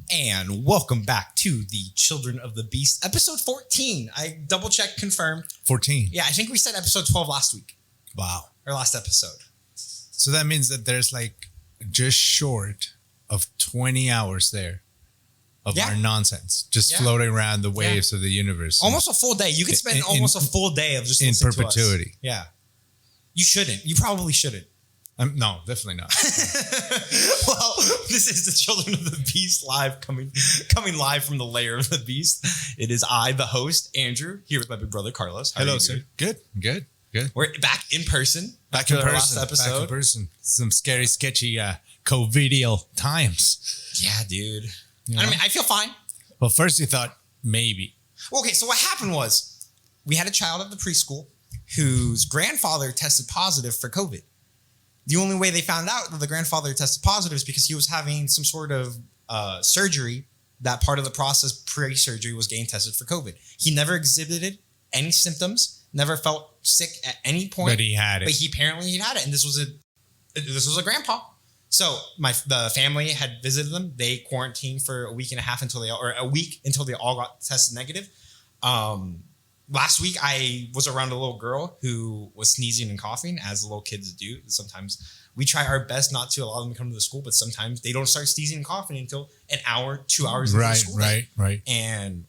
And welcome back to the Children of the Beast, episode 14. I double-checked, confirmed. 14. Yeah, I think we said episode 12 last week. Wow. Or last episode. So that means that there's like just short of 20 hours there of our nonsense, just floating around the waves of the universe. Almost a full day. You could spend almost a full day of just in listening perpetuity. To us. Yeah. You shouldn't. You probably shouldn't. No, definitely not. Well, this is the Children of the Beast live coming live from the lair of the beast. It is I, the host, Andrew, here with my big brother Carlos. How Hello, sir. Good. We're back in person. Back in person. Last episode. Back in person. Some scary, sketchy COVIDial times. Yeah, dude. You know? I mean, I feel fine. Well, first you thought maybe. Okay, so what happened was we had a child at the preschool whose grandfather tested positive for COVID. The only way they found out that the grandfather tested positive is because he was having some sort of surgery. That part of the process pre-surgery was getting tested for COVID. He never exhibited any symptoms, never felt sick at any point. But he had it. But he apparently had it, and this was a grandpa. So the family had visited them. They quarantined for a week until they all got tested negative. Last week, I was around a little girl who was sneezing and coughing, as little kids do. Sometimes we try our best not to allow them to come to the school, but sometimes they don't start sneezing and coughing until an hour, 2 hours into the school day. Right. And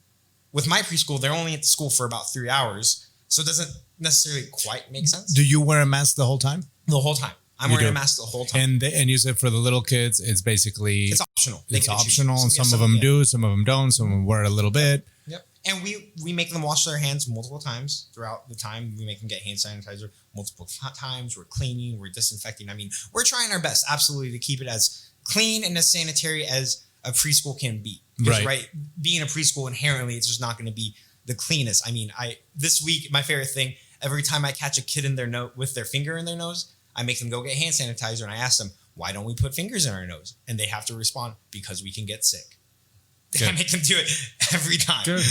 with my preschool, they're only at the school for about 3 hours, so it doesn't necessarily quite make sense. Do you wear a mask the whole time? The whole time. I'm wearing a mask the whole time. And you said for the little kids, it's basically... It's optional. It's optional, and some of them do, some of them don't, some of them wear it a little bit. Yep. And we make them wash their hands multiple times throughout the time. We make them get hand sanitizer multiple times. We're cleaning, we're disinfecting. I mean, we're trying our best, absolutely, to keep it as clean and as sanitary as a preschool can be. Because, right? Being a preschool, inherently, it's just not going to be the cleanest. I mean, this week, my favorite thing, every time I catch a kid with their finger in their nose, I make them go get hand sanitizer, and I ask them, why don't we put fingers in our nose? And they have to respond, because we can get sick. Good. I make them do it every time. Good.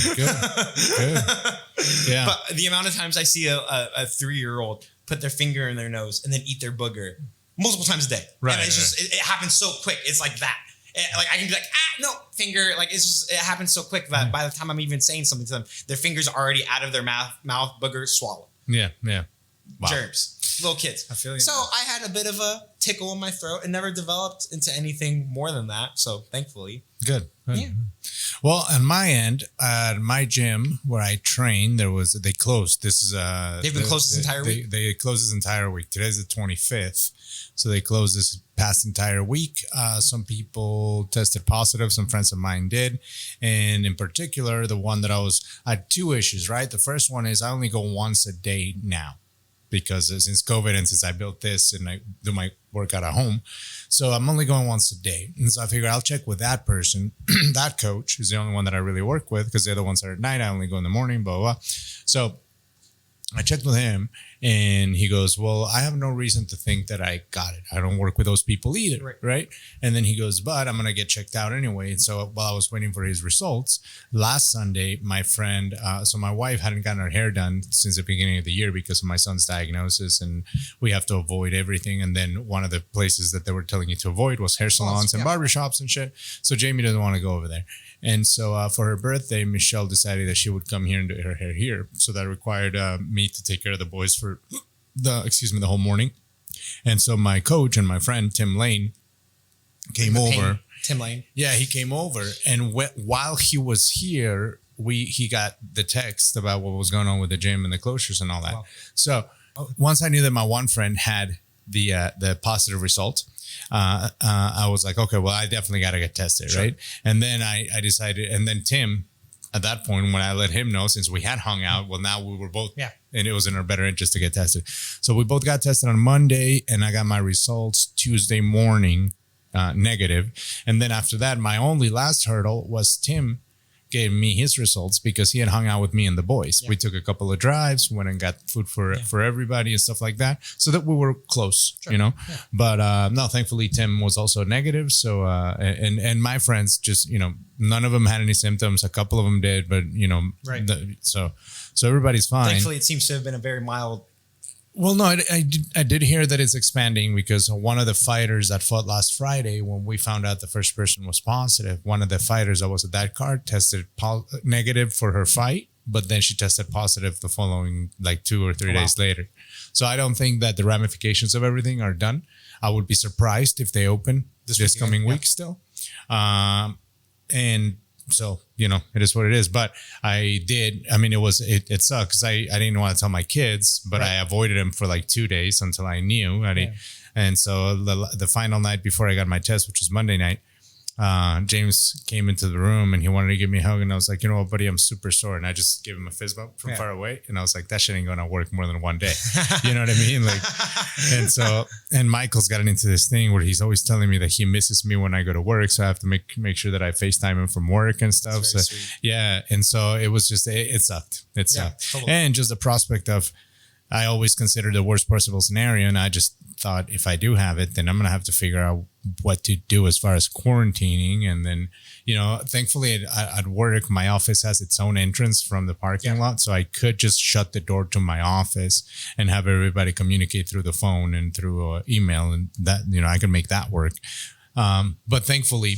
Yeah. But the amount of times I see a 3-year-old put their finger in their nose and then eat their booger multiple times a day. Right. And it's just, it happens so quick. It's like that. I can be like, no, finger. Like, it happens so quick that by the time I'm even saying something to them, their fingers are already out of their mouth, booger, swallowed. Yeah. Wow. Germs. Little kids. I feel you. So I had a bit of a tickle in my throat and never developed into anything more than that. So thankfully. Good. Yeah. Well, on my end, at my gym where I train, they closed. This is they've been closed this entire week. They closed this entire week. Today's the 25th, so they closed this past entire week. Some people tested positive. Some friends of mine did, and in particular, the one that I had two issues. Right, the first one is I only go once a day now, because since COVID and since I built this and I do my workout at home, so I'm only going once a day. And so I figured I'll check with that person. That coach is the only one that I really work with, because the other ones are at night. I only go in the morning, blah, blah, blah. So I checked with him, and he goes, well, I have no reason to think that I got it. I don't work with those people either, right? And then he goes, but I'm going to get checked out anyway. And so while I was waiting for his results, last Sunday, my friend, so my wife hadn't gotten her hair done since the beginning of the year because of my son's diagnosis, and we have to avoid everything. And then one of the places that they were telling you to avoid was hair salons and barbershops and shit. So Jamie doesn't want to go over there. And so for her birthday, Michelle decided that she would come here and do her hair here. So that required me to take care of the boys for the whole morning. And so my coach and my friend, Tim Lane, came over. Tim Lane. Yeah, he came over. And while he was here, he got the text about what was going on with the gym and the closures and all that. Wow. So once I knew that my one friend had the positive result, I was like, okay, well, I definitely got to get tested, right? And then I decided, and then Tim, at that point, when I let him know, since we had hung out, well, now we were both, and it was in our better interest to get tested. So we both got tested on Monday, and I got my results Tuesday morning, negative. And then after that, my only last hurdle was Tim gave me his results because he had hung out with me and the boys. Yeah. We took a couple of drives, went and got food for everybody and stuff like that, so that we were close, you know. Yeah. But no, thankfully Tim was also negative. So and my friends just, you know, none of them had any symptoms. A couple of them did, but you know, so everybody's fine. Thankfully, it seems to have been a very mild Well, no, I did hear that it's expanding because one of the fighters that fought last Friday, when we found out the first person was positive, one of the fighters that was at that card tested negative for her fight, but then she tested positive the following like 2 or 3 days later. So I don't think that the ramifications of everything are done. I would be surprised if they open this coming week still. And so, you know, it is what it is. But it sucked because I didn't want to tell my kids, but I avoided them for like 2 days until I knew. And so the final night before I got my test, which was Monday night, James came into the room and he wanted to give me a hug. And I was like, you know what, buddy, I'm super sore. And I just gave him a fist bump from far away. And I was like, that shit ain't going to work more than one day. You know what I mean? Like, and Michael's gotten into this thing where he's always telling me that he misses me when I go to work. So I have to make sure that I FaceTime him from work and stuff. So, yeah. And so it was just, it sucked. It sucked. Totally. And just the prospect of, I always consider the worst possible scenario. And I just thought if I do have it, then I'm going to have to figure out what to do as far as quarantining. And then, you know, thankfully at work, my office has its own entrance from the parking lot. So I could just shut the door to my office and have everybody communicate through the phone and through email. And that, you know, I could make that work. But thankfully,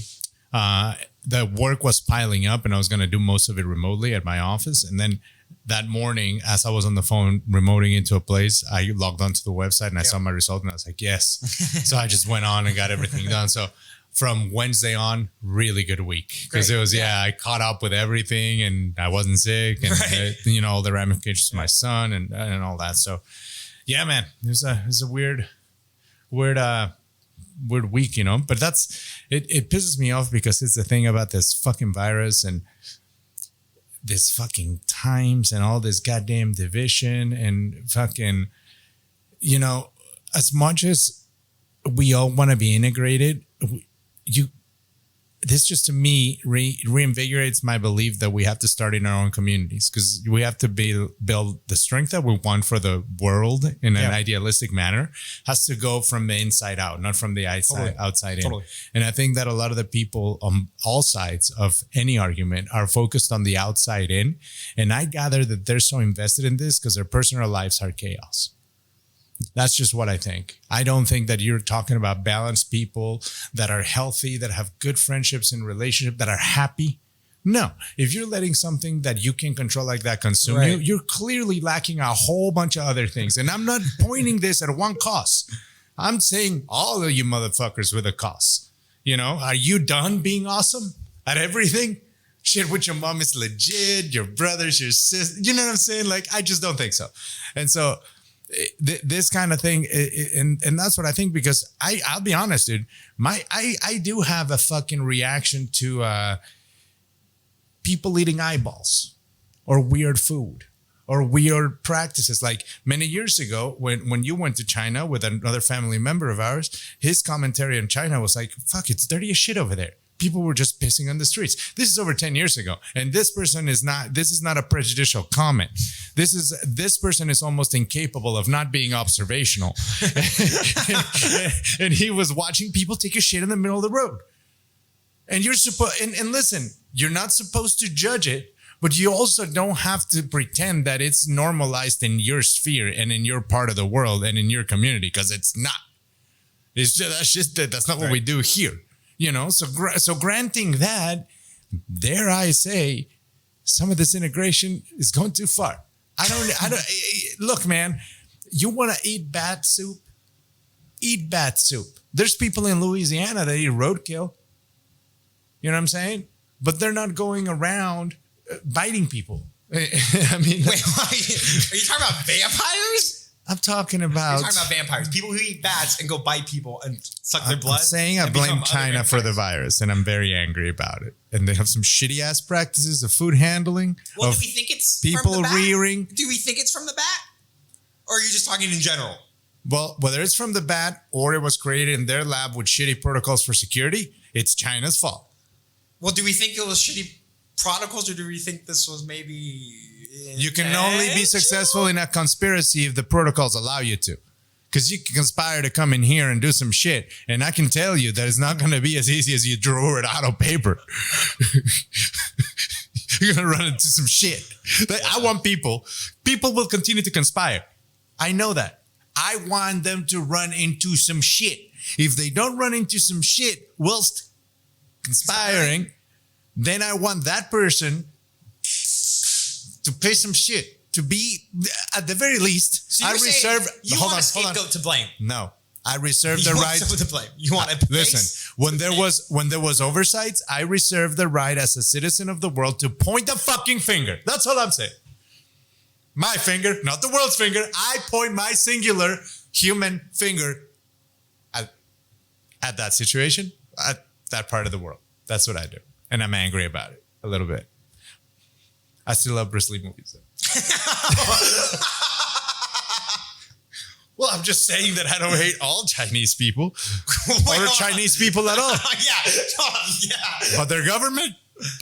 the work was piling up and I was going to do most of it remotely at my office. And then that morning, as I was on the phone remoting into a place, I logged onto the website and I saw my result and I was like, yes. So I just went on and got everything done. So from Wednesday on, really good week because it was, I caught up with everything and I wasn't sick and, you know, all the ramifications to my son and all that. So yeah, man, it was a weird week, you know, but it pisses me off because it's the thing about this fucking virus and this fucking times and all this goddamn division and fucking, you know, as much as we all want to be integrated, this just to me reinvigorates my belief that we have to start in our own communities because we have to build the strength that we want for the world in an idealistic manner has to go from the inside out, not from the outside in. And I think that a lot of the people on all sides of any argument are focused on the outside in. And I gather that they're so invested in this because their personal lives are chaos. That's just what I think. I don't think that you're talking about balanced people that are healthy, that have good friendships and relationships, that are happy. No, if you're letting something that you can control like that consume you, you're clearly lacking a whole bunch of other things. And I'm not pointing this at one cause. I'm saying all of you motherfuckers with a cause. You know, are you done being awesome at everything? Shit with your mom is legit, your brothers, your sister. You know what I'm saying? Like, I just don't think so. And so this kind of thing, and that's what I think, because I'll be honest, dude, I do have a fucking reaction to people eating eyeballs or weird food or weird practices. Like many years ago, when you went to China with another family member of ours, his commentary on China was like, fuck, it's dirty as shit over there. People were just pissing on the streets. This is over 10 years ago. And this is not a prejudicial comment. This person is almost incapable of not being observational. and he was watching people take a shit in the middle of the road. And you're supposed, and listen, you're not supposed to judge it, but you also don't have to pretend that it's normalized in your sphere and in your part of the world and in your community, because it's not. That's not what we do here. You know, so granting that, dare I say, some of this integration is going too far. I don't look, man, you want to eat bat soup? Eat bat soup. There's people in Louisiana that eat roadkill. You know what I'm saying? But they're not going around biting people. I mean, wait, are you talking about vampires? I'm talking about... You're talking about vampires. People who eat bats and go bite people and suck their blood. I'm saying I blame China for the virus, and I'm very angry about it. And they have some shitty-ass practices of food handling. Well, do we think it's people from the bat? rearing? Do we think it's from the bat? Or are you just talking in general? Well, whether it's from the bat or it was created in their lab with shitty protocols for security, it's China's fault. Well, do we think it was shitty protocols, or do we think this was maybe... You can only be successful in a conspiracy if the protocols allow you to. Because you can conspire to come in here and do some shit. And I can tell you that it's not going to be as easy as you drew it out of paper. You're going to run into some shit. I want people will continue to conspire. I know that. I want them to run into some shit. If they don't run into some shit whilst conspiring, then I want that person to pay some shit. To be, at the very least, So I reserve. You want a scapegoat to blame. No, I reserve You the want right someone to blame. You want to listen. When there was oversights, I reserve the right as a citizen of the world to point the fucking finger. That's all I'm saying. My finger, not the world's finger. I point my singular human finger at that situation, at that part of the world. That's what I do, and I'm angry about it a little bit. I still love Bruce Lee movies, though. Well, I'm just saying that I don't hate all Chinese people or Chinese people at all. yeah. But their government,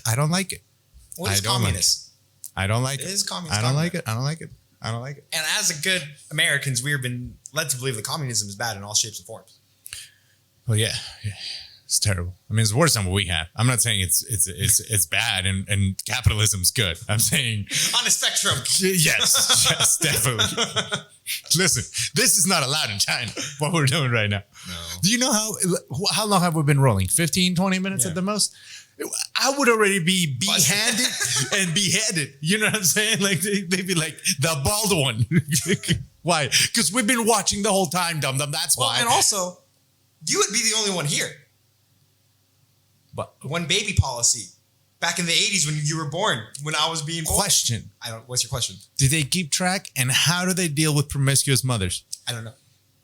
I don't like it. What is I don't communist? I don't like It it. is communist. I don't like it. I don't like it. I don't like it. And as a good Americans, we've been led to believe that communism is bad in all shapes and forms. Well, yeah. It's terrible. I mean, it's worse than what we have. I'm not saying it's bad and capitalism's good. I'm saying On a spectrum. yes, definitely. Listen, this is not allowed in China, what we're doing right now. No. Do you know how long have we been rolling? 15, 20 minutes at the most? I would already be behanded and beheaded. You know what I'm saying? Like they'd be like the bald one. Why? Because we've been watching the whole time, dum dum. That's why. And also, you would be the only one here. But One baby policy. Back in the 80s when you were born, when I was being born. question: What's your question? do they keep track, and how do they deal with promiscuous mothers? I don't know.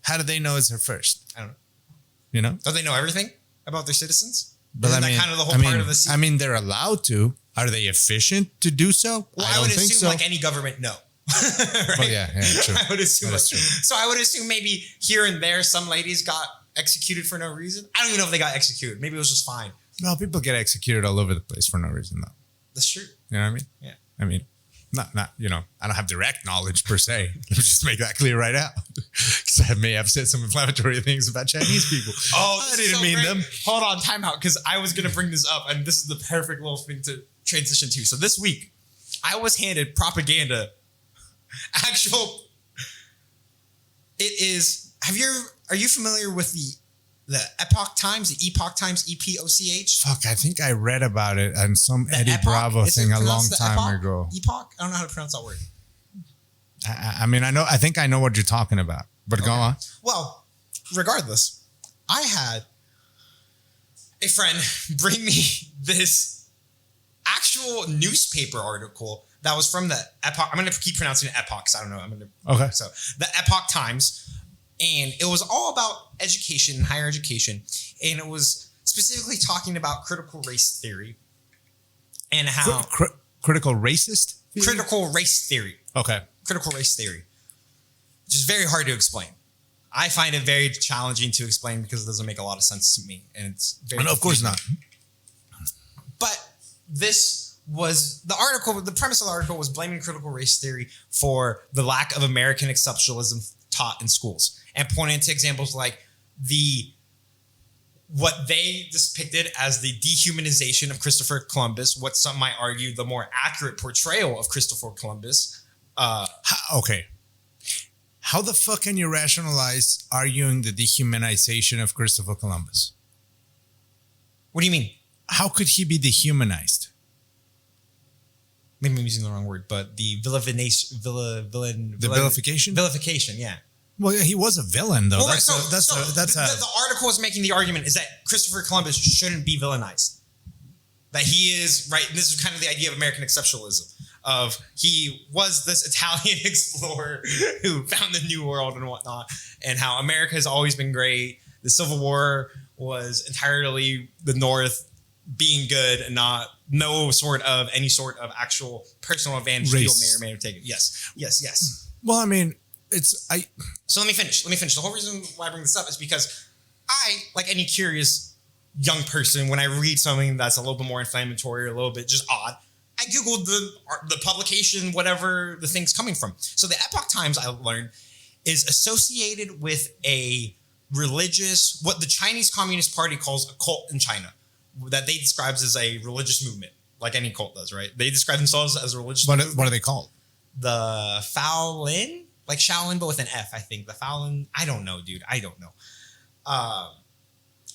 How do they know it's her first? I don't know. You know? Don't they know everything about their citizens? But Isn't that kind of the whole part of the I mean, they're allowed to. Are they efficient to do so? Well, I I would don't think assume so. like any government, no. Right? Oh, yeah, true. I would assume. That is true. So I would assume maybe here and there some ladies got executed for no reason. I don't even know if they got executed. Maybe it was just fine. No, people get executed all over the place for no reason, though. That's true. You know what I mean? Yeah. I mean, not you know, I don't have direct knowledge per se. Let me just make that clear right out. Because I may have said some inflammatory things about Chinese people. Oh, I didn't mean them. Hold on, time out, because I was going to bring this up, and this is the perfect little thing to transition to. So this week, I was handed propaganda. Are you familiar with the Epoch Times, the Epoch Times, EPOCH? Fuck, I think I read about it on some The Eddie Epoch? Bravo Is it thing a long pronounced the time Epoch? ago. Epoch? I don't know how to pronounce that word. I mean, I think I know what you're talking about, but go on. Well, regardless, I had a friend bring me this actual newspaper article that was from the Epoch. I'm going to keep pronouncing it Epoch because I don't know. Okay. So the Epoch Times, and it was all about education and higher education, and it was specifically talking about critical race theory and how Critical racist? critical race theory. Okay. Critical race theory, which is very hard to explain. I find it very challenging to explain because it doesn't make a lot of sense to me, and it's very. No, of course not. But this was the article. The premise of the article was blaming critical race theory for the lack of American exceptionalism taught in schools, and pointing to examples like what they depicted as the dehumanization of Christopher Columbus, what some might argue the more accurate portrayal of Christopher Columbus. Okay. How the fuck can you rationalize arguing the dehumanization of Christopher Columbus? What do you mean? How could he be dehumanized? Maybe I'm using the wrong word, but the vilification. Vilification, yeah. Well, he was a villain, though. Well, The the article is making the argument is that Christopher Columbus shouldn't be villainized. That he is, right, and this is kind of the idea of American exceptionalism, of he was this Italian explorer who found the New World and whatnot, and how America has always been great. The Civil War was entirely the North being good and not any sort of actual personal advantage Race. people may or may have taken. Yes. Well, I mean, So let me finish. The whole reason why I bring this up is because I, like any curious young person, when I read something that's a little bit more inflammatory or a little bit just odd, I Googled the publication, whatever the thing's coming from. So the Epoch Times, I learned, is associated with a religious, what the Chinese Communist Party calls a cult in China, that they describe as a religious movement, like any cult does, right? They describe themselves as a religious movement. what are they called? The Faolin? Like Shaolin, but with an F, I think. The Fallon, I don't know, dude. I don't know.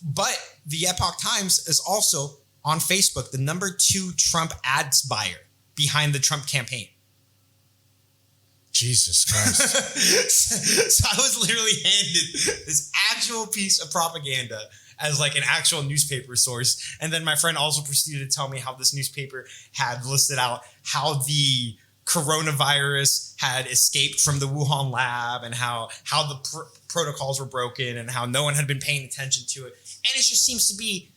But the Epoch Times is also on Facebook, the #2 Trump ads buyer behind the Trump campaign. Jesus Christ. So I was literally handed this actual piece of propaganda as like an actual newspaper source. And then my friend also proceeded to tell me how this newspaper had listed out how the coronavirus had escaped from the Wuhan lab and how the protocols were broken and how no one had been paying attention to it. And it just seems to be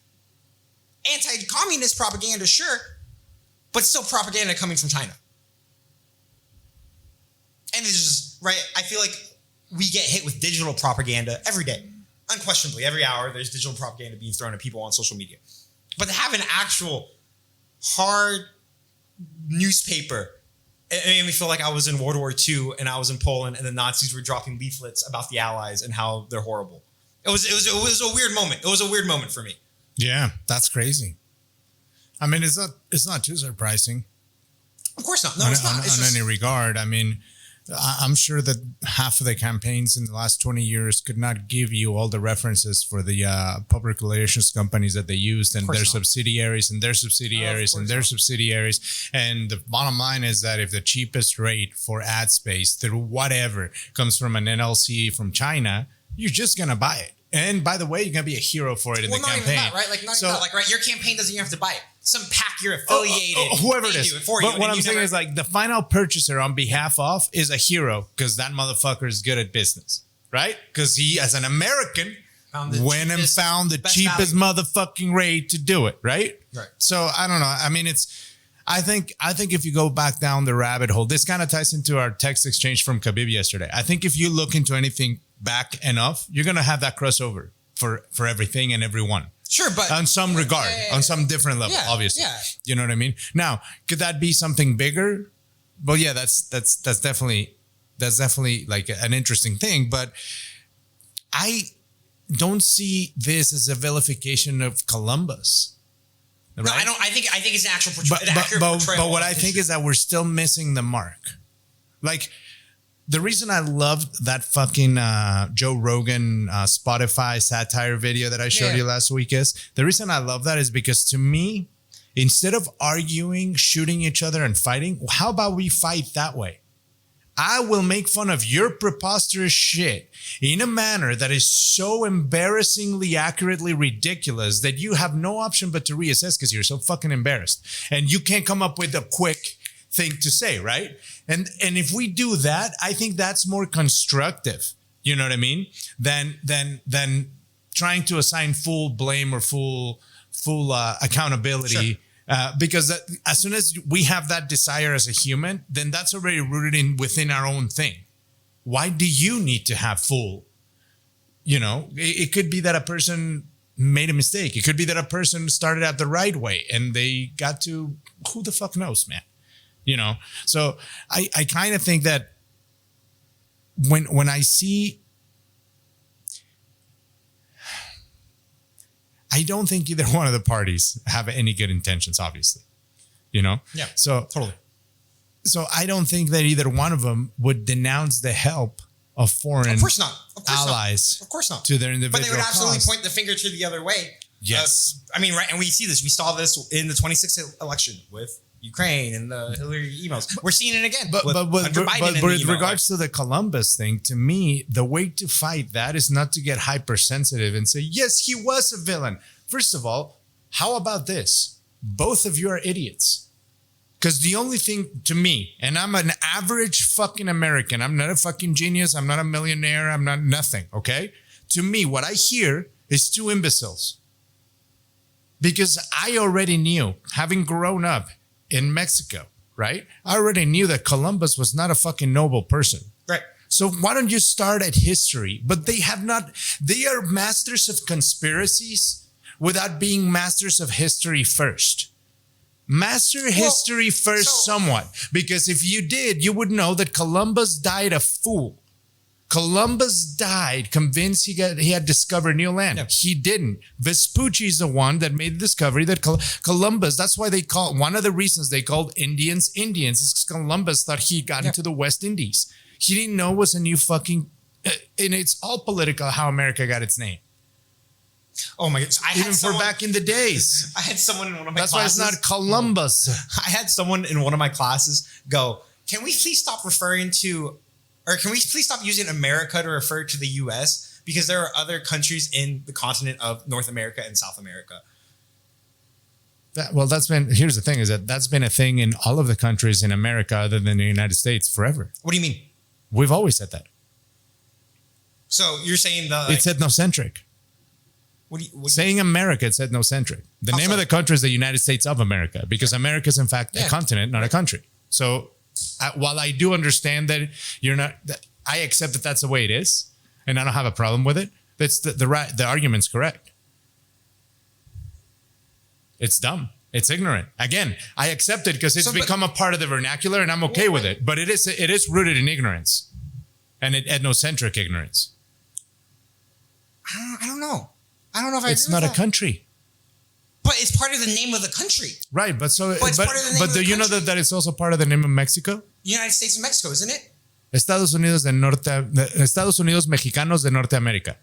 anti-communist propaganda, sure, but still propaganda coming from China. And it's just, right, I feel like we get hit with digital propaganda every day. Unquestionably, every hour there's digital propaganda being thrown at people on social media. But to have an actual hard newspaper, it made me feel like I was in World War II and I was in Poland and the Nazis were dropping leaflets about the Allies and how they're horrible. It was a weird moment. It was a weird moment for me. Yeah, that's crazy. I mean, it's not too surprising. Of course not. No, it's not. In any regard. I mean, I'm sure that half of the campaigns in the last 20 years could not give you all the references for the public relations companies that they used and their subsidiaries and their subsidiaries and their subsidiaries. And the bottom line is that if the cheapest rate for ad space through whatever comes from an NLC from China, you're just going to buy it. And by the way, you're going to be a hero for it in the campaign. Not even that, right? Like, not even that. Like, right, your campaign doesn't even have to buy it. Some pack you're affiliated. Whoever it is. But what I'm saying is like the final purchaser on behalf of is a hero because that motherfucker is good at business, right? Because he, as an American, went and found the cheapest motherfucking rate to do it, right? Right. So I don't know. I mean, I think if you go back down the rabbit hole, this kind of ties into our text exchange from Khabib yesterday. I think if you look into anything back enough, you're going to have that crossover for everything and everyone. Sure, but on some regard, on some different level, obviously. Yeah. You know what I mean? Now, could that be something bigger? Well, yeah, that's definitely like an interesting thing, but I don't see this as a vilification of Columbus. Right? No, I don't. I think it's an actual portrayal. But what I think is that we're still missing the mark. Like, the reason I loved that fucking Joe Rogan Spotify satire video that I showed you last week is the reason I love that is because to me, instead of arguing, shooting each other and fighting, how about we fight that way? I will make fun of your preposterous shit in a manner that is so embarrassingly accurately ridiculous that you have no option but to reassess because you're so fucking embarrassed. And you can't come up with a quick thing to say, right? And if we do that, I think that's more constructive. You know what I mean? Than trying to assign full blame or full accountability. Sure. Because as soon as we have that desire as a human, then that's already rooted within our own thing. Why do you need to have full? You know, it could be that a person made a mistake. It could be that a person started out the right way and they got to, who the fuck knows, man? You know, so I kind of think that when I see, I don't think either one of the parties have any good intentions, obviously, you know? Yeah, so totally. So I don't think that either one of them would denounce the help of foreign allies. Of course not. To their individual But they would absolutely point the finger to the other way. Yes. I mean, right. And we see this. We saw this in the 2016 election with Ukraine and the Hillary emails. We're seeing it again. But with regards to the Columbus thing, to me, the way to fight that is not to get hypersensitive and say, yes, he was a villain. First of all, how about this? Both of you are idiots. Because the only thing to me, and I'm an average fucking American, I'm not a fucking genius, I'm not a millionaire, I'm not nothing, okay? To me, what I hear is two imbeciles. Because I already knew, having grown up in Mexico, right? I already knew that Columbus was not a fucking noble person. Right. So why don't you start at history? But they are masters of conspiracies without being masters of history first. Master history first somewhat. Because if you did, you would know that Columbus died a fool. Columbus died convinced he had discovered new land. Yep. He didn't. Vespucci is the one that made the discovery that Columbus, that's why they call, one of the reasons they called Indians is because Columbus thought he got into the West Indies. he didn't know it was a new fucking, and it's all political how America got its name. Oh my god! Even for back in the days. I had someone in one of my That's classes. why it's not Columbus. I had someone in one of my classes go, "Can we please stop referring to, or can we please stop using America to refer to the U.S. because there are other countries in the continent of North America and South America." Here's the thing, is that's been a thing in all of the countries in America other than the United States forever. What do you mean? We've always said that. So you're saying it's ethnocentric. Saying America, it's ethnocentric. The name of the country is the United States of America, because America is in fact a continent, not a country. So while I do understand that I accept that that's the way it is, and I don't have a problem with it. That's the argument's correct. It's dumb. It's ignorant. Again, I accept it because it's become a part of the vernacular, and I'm okay with it. But it is rooted in ignorance, and ethnocentric ignorance. I don't know. I don't know if it's not a country. But it's part of the name of the country. Right, but it's part of the name of the do you know that it's also part of the name of Mexico? United States of Mexico, isn't it? Estados Unidos Mexicanos de Norte América.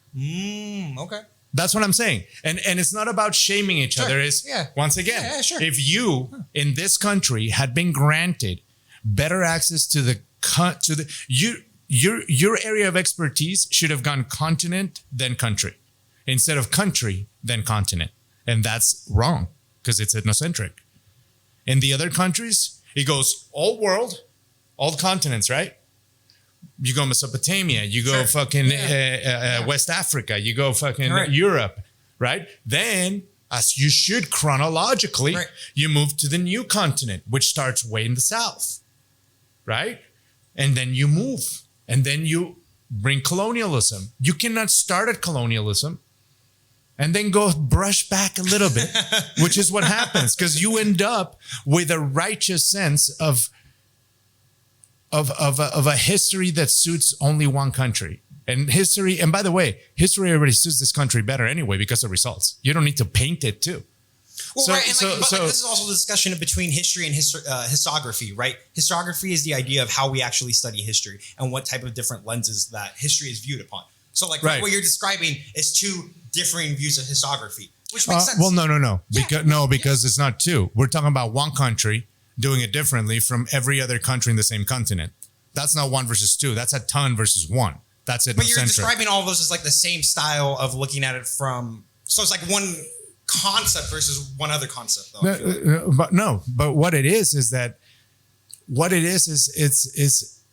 Okay. That's what I'm saying. And it's not about shaming each other. It's once again, if you in this country had been granted better access to your area of expertise should have gone continent then country, instead of country then continent. And that's wrong because it's ethnocentric. In the other countries, it goes all world, all continents, right? You go Mesopotamia, you go West Africa, you go fucking Europe, right? Then, as you should chronologically, you move to the new continent, which starts way in the south, right? And then you move, and then you bring colonialism. You cannot start at colonialism and then go brush back a little bit, which is what happens, because you end up with a righteous sense of a history that suits only one country. And history, and by the way, history already suits this country better anyway because of results. You don't need to paint it too. Well, so, right, and this is also the discussion between history and historiography, right? Historiography is the idea of how we actually study history and what type of different lenses that history is viewed upon. So like what you're describing is two differing views of historiography, which makes sense. Well, no. Because it's not two. We're talking about one country doing it differently from every other country in the same continent. That's not 1 versus 2. That's a ton versus 1. That's it. But you're describing all of those as like the same style of looking at it from. So it's like one concept versus one other concept, though. But what it is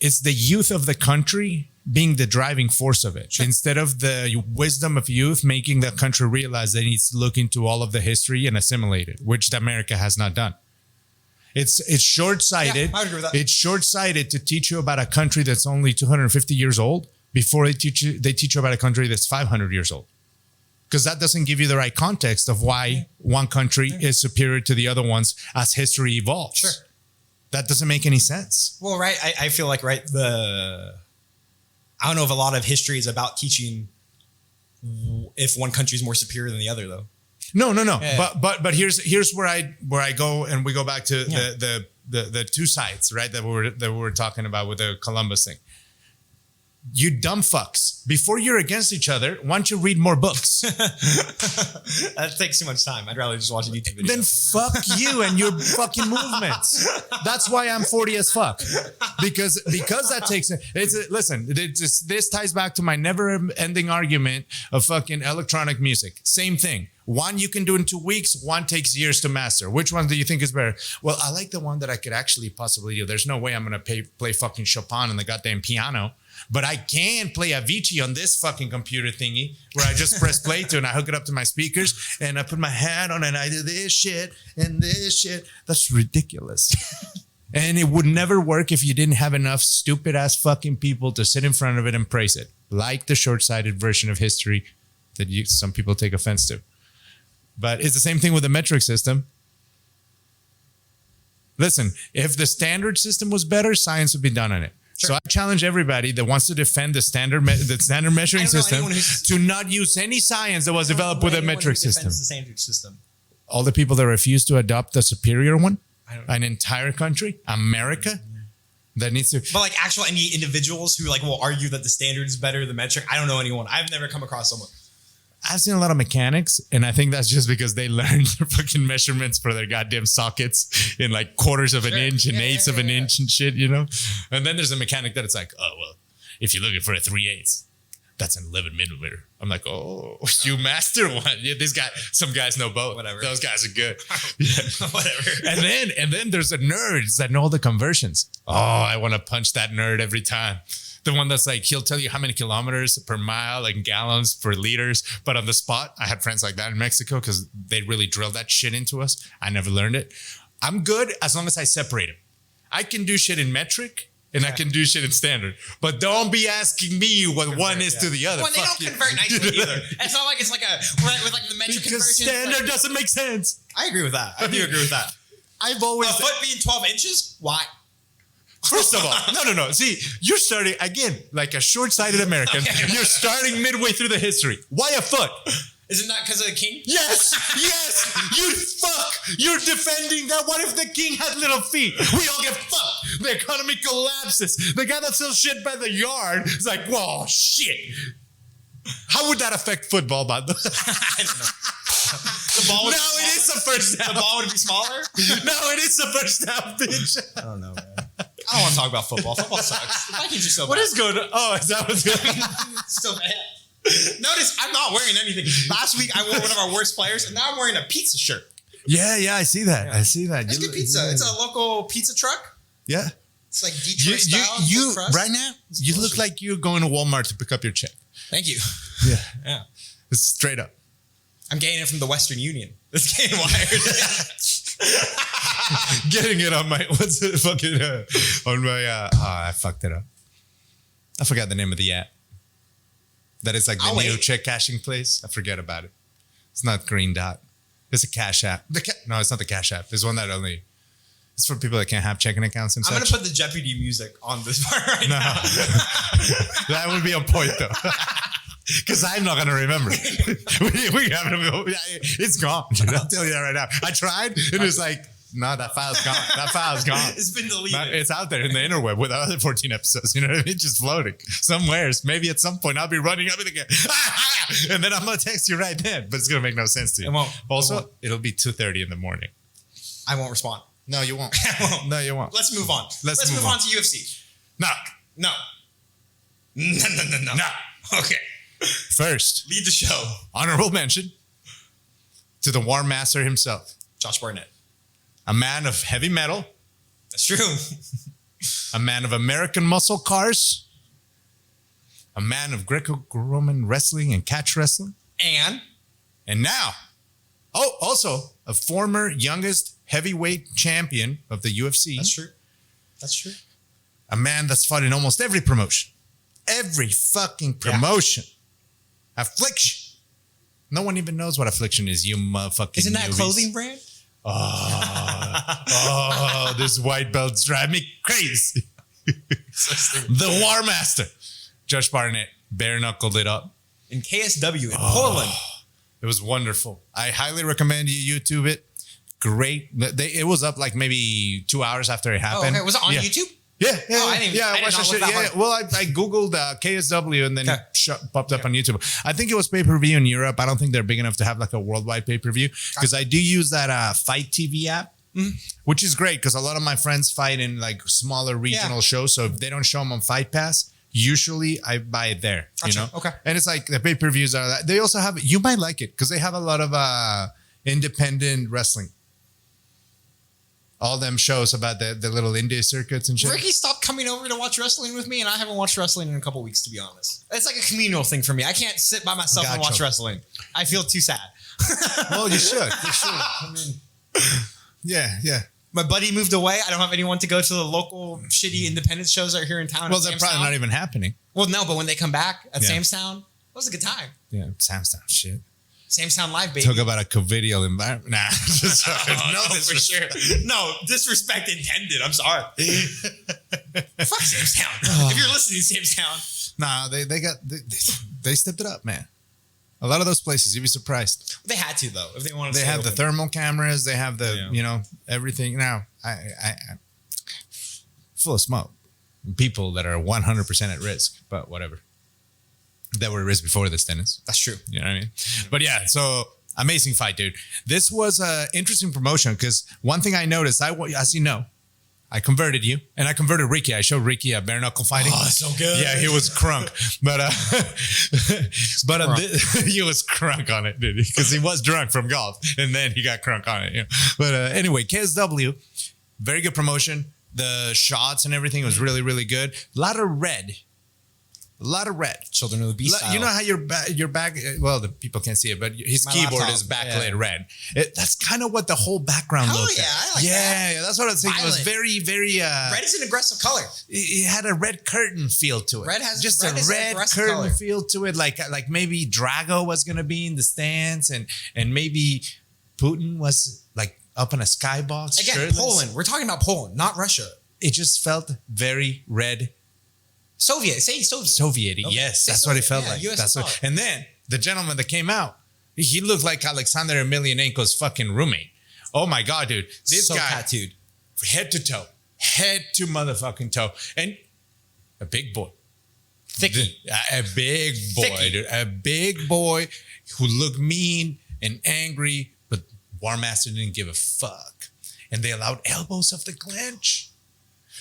it's the youth of the country being the driving force of it, instead of the wisdom of youth making the country realize they need to look into all of the history and assimilate it, which America has not done. It's short-sighted. I agree with that. It's short-sighted to teach you about a country that's only 250 years old before they teach you about a country that's 500 years old. Because that doesn't give you the right context of why one country is superior to the other ones as history evolves. Sure. That doesn't make any sense. Well, right. I feel like, I don't know if a lot of history is about teaching if one country is more superior than the other, though. No. Yeah. But here's where I go, and we go back to the two sides, right? That we were talking about with the Columbus thing. You dumb fucks. Before you're against each other, why don't you read more books? That takes too much time. I'd rather just watch a YouTube video. Then fuck you and your fucking movements. That's why I'm 40 as fuck. Because that takes listen, this ties back to my never-ending argument of fucking electronic music. Same thing. One you can do in 2 weeks, one takes years to master. Which one do you think is better? Well, I like the one that I could actually possibly do. There's no way I'm going to play fucking Chopin on the goddamn piano. But I can play Avicii on this fucking computer thingy where I just press play to and I hook it up to my speakers and I put my hat on and I do this shit and this shit. That's ridiculous. And it would never work if you didn't have enough stupid ass fucking people to sit in front of it and praise it. Like the short-sighted version of history that some people take offense to. But it's the same thing with the metric system. Listen, if the standard system was better, science would be done on it. Sure. So I challenge everybody that wants to defend the standard measuring system to not use any science that was developed with a metric system. The standard system. All the people that refuse to adopt the superior one, an entire country, America, that needs to. But like actual any individuals who like will argue that the standard is better than metric. I don't know anyone. I've never come across someone. I've seen a lot of mechanics, and I think that's just because they learned their fucking measurements for their goddamn sockets in like quarters of an inch and eighths of an inch and shit, you know? And then there's a mechanic that it's like, oh, well, if you're looking for a 3/8, that's an 11 millimeter. I'm like, oh, you master one. Yeah, some guys know both. Whatever. Those guys are good. Yeah. Whatever. And then there's the nerds that know all the conversions. Oh, I want to punch that nerd every time. The one that's like, he'll tell you how many kilometers per mile, like gallons per liters. But on the spot, I had friends like that in Mexico because they really drilled that shit into us. I never learned it. I'm good as long as I separate them. I can do shit in metric and I can do shit in standard. But don't be asking me what one is to the other. Well, they don't convert nicely either. It's not like it's like with like the metric because conversion. Standard doesn't make sense. I agree with that. I do agree with that. I've always... A foot being 12 inches? Why? First of all, no. See, you're starting, again, like a short-sighted American. Okay. You're starting midway through the history. Why a foot? Isn't that because of the king? Yes. You fuck. You're defending that. What if the king had little feet? We all get fucked. The economy collapses. The guy that sells shit by the yard is like, whoa, shit. How would that affect football, by the way? I don't know. The ball would it is the first half. The ball would be smaller? No, it is the first half, bitch. I don't know, man. I don't want to talk about football. Football sucks. The Vikings are so bad. What is going on? Oh, is that what's going on? It's so bad. Notice I'm not wearing anything. Last week I wore one of our worst players, and now I'm wearing a pizza shirt. Yeah, I see that. Yeah. I see that. It's good pizza. It's a local pizza truck. Yeah. It's like Detroit style. You right now, you look like you're going to Walmart to pick up your check. Thank you. Yeah. It's straight up. I'm getting it from the Western Union. It's getting wired. Getting it on my, what's it fucking, on my, I fucked it up. I forgot the name of the app. That is like the new check cashing place. I forget about it. It's not Green Dot. It's a cash app. No, it's not the cash app. There's one that only, it's for people that can't have checking accounts and I'm going to put the Jeopardy music on this part right now. That would be on point though. Because I'm not going to remember. we have to go. It's gone. I'll tell you that right now. I tried and it was like, no, that file's gone. That file's gone. It's been deleted. It's out there in the interweb with other 14 episodes. You know what I mean? Just floating somewhere. Maybe at some point I'll be running up and again. And then I'm going to text you right then. But it's going to make no sense to you. It won't. Also, it'll be 2:30 in the morning. I won't respond. No, you won't. I won't. No, you won't. Let's move on. Let's move on to UFC. No. No. Okay. First, lead the show. Honorable mention to the War Master himself, Josh Barnett. A man of heavy metal. That's true. A man of American muscle cars. A man of Greco-Roman wrestling and catch wrestling. And now, also a former youngest heavyweight champion of the UFC. That's true. A man that's fought in almost every promotion. Every fucking promotion. Yeah. Affliction. No one even knows what Affliction is, you motherfucking Isn't that a newbies. clothing brand? This white belts drive me crazy. The War Master, Josh Barnett, bare knuckled it up in KSW in Poland. It was wonderful. I highly recommend you YouTube it. Great. It was up like maybe 2 hours after it happened. Oh, okay. Was it on YouTube? Yeah. I watched that shit. Yeah. Well, I googled KSW and then it popped up on YouTube. I think it was pay-per-view in Europe. I don't think they're big enough to have like a worldwide pay-per-view because I do use that Fight TV app, which is great because a lot of my friends fight in like smaller regional shows. So if they don't show them on Fight Pass, usually I buy it there. Gotcha. You know, okay. And it's like the pay-per-views are that. They also have. You might like it because they have a lot of independent wrestling. All them shows about the little indie circuits and shit. Ricky stopped coming over to watch wrestling with me, and I haven't watched wrestling in a couple weeks, to be honest. It's like a communal thing for me. I can't sit by myself and watch wrestling. I feel too sad. Well, you should. I mean, yeah. My buddy moved away. I don't have anyone to go to the local shitty independent shows that are here in town. Well, they're probably not even happening. Well, no, but when they come back at Samstown, it was a good time. Yeah, Samstown shit. Samstown Live, baby. Talk about a covidial environment. Nah, just no, for sure. No, disrespect intended. I'm sorry. Fuck Samstown. If you're listening to Samstown. Nah, they stepped it up, man. A lot of those places, you'd be surprised. They had to though, if they wanted to. They have the thermal cameras. They have the everything. Now, I full of smoke. people that are 100% at risk, but whatever. That were at risk before this, Dennis. That's true. You know what I mean? But yeah, so amazing fight, dude. This was an interesting promotion because one thing I noticed, as you know, I converted you and I converted Ricky. I showed Ricky a bare knuckle fighting. Oh, so good. Yeah, he was crunk, he was crunk on it, dude, because he was drunk from golf and then he got crunk on it. You know? But anyway, KSW, very good promotion. The shots and everything was really, really good. A lot of red. Children of the Beast style. You know how your back, well, the people can't see it, but his My keyboard laptop, is backlit red. That's kind of what the whole background Hell looked yeah, like. I like that. Yeah, that's what I was thinking. It was Violent. very, very. Red is an aggressive color. It had a red curtain feel to it. Red is a an red aggressive curtain color. feel to it, like maybe Drago was gonna be in the stands, and maybe Putin was like up in a skybox. Again, shirtless. Poland. We're talking about Poland, not Russia. It just felt very red. Soviet. Say Soviet. Soviet-y. Okay. Yes, Say that's what it Soviet. felt Yeah, like. USSR. That's what. And then the gentleman that came out, he looked like Alexander Emelianenko's fucking roommate. Oh my god, dude! This So guy, tattooed. head to motherfucking toe, and a big boy, Thicky. a big boy, Thicky. dude, a big boy who looked mean and angry, but War Master didn't give a fuck, and they allowed elbows off the clinch.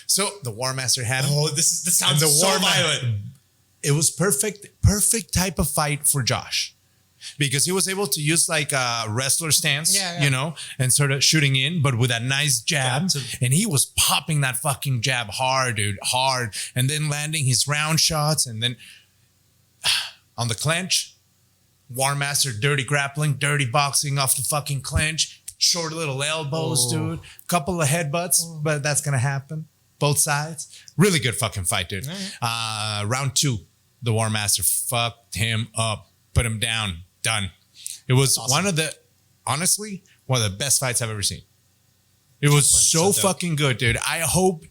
So the War Master had him. Oh, this sounds And the so War violent. It was perfect type of fight for Josh, because he was able to use like a wrestler stance, you know, and sort of shooting in, but with a nice jab. And he was popping that fucking jab hard, dude, hard, and then landing his round shots, and then on the clinch, War Master dirty grappling, dirty boxing off the fucking clinch, short little elbows, dude, couple of headbutts, but that's gonna happen. Both sides. Really good fucking fight, dude. Round 2, the War Master fucked him up, put him down, done. It was one of the best fights I've ever seen. It was so fucking good, dude. I hope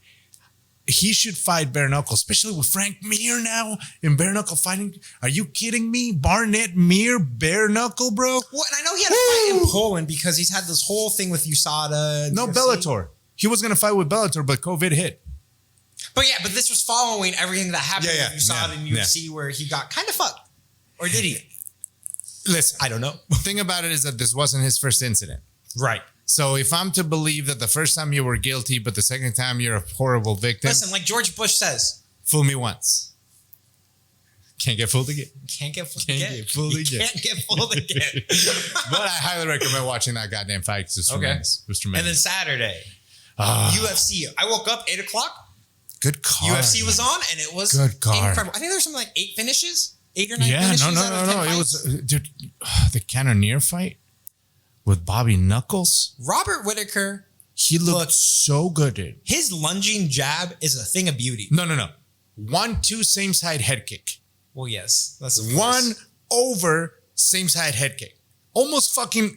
he should fight bare knuckle, especially with Frank Mir now in bare knuckle fighting. Are you kidding me? Barnett Mir, bare knuckle, bro? Well, and I know he had a fight in Poland because he's had this whole thing with USADA. No, UFC. Bellator. He was going to fight with Bellator, but COVID hit. But yeah, but this was following everything that happened with USADA and UFC where he got kind of fucked. Or did he? Listen, I don't know. The thing about it is that this wasn't his first incident. Right. So if I'm to believe that the first time you were guilty, but the second time you're a horrible victim. Listen, like George Bush says. Fool me once. Can't get fooled again. Can't get fooled Can't again. get fooled again. Can't get fooled again. But I highly recommend watching that goddamn fight because it's tremendous. It was And then tremendous. Saturday, UFC. I woke up 8 o'clock. Good card. UFC was on, and it was Good card. incredible. I think there was something like 8 finishes, 8 or 9 Yeah, finishes. no. out of 10 It fights. was, dude, the Cannoneer fight with Bobby Knuckles. Robert Whitaker. He looked so good, dude. His lunging jab is a thing of beauty. No. 1-2 same side head kick. Well, yes, that's of One course. over same side head kick. Almost put Knock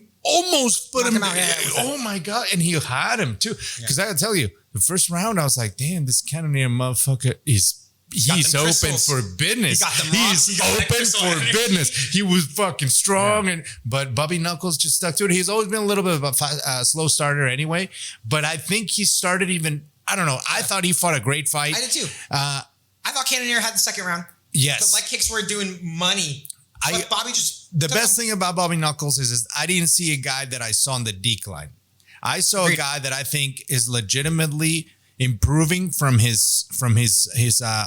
him. him out, yeah, Oh my god! And he had him too. Because I gotta tell you, the first round I was like, "Damn, this Cannoneer motherfucker he's them open crystals. for business. He got them rocks. He He's got that open crystal for energy. business. He was fucking strong, but Bobby Knuckles just stuck to it. He's always been a little bit of a slow starter anyway. But I think he started even. I don't know. I thought he fought a great fight. I did too. I thought Cannoneer had the second round. Yes, The leg kicks were doing money. But Bobby just The took best him. thing about Bobby Knuckles is I didn't see a guy that I saw on the decline. I saw a guy that I think is legitimately improving from his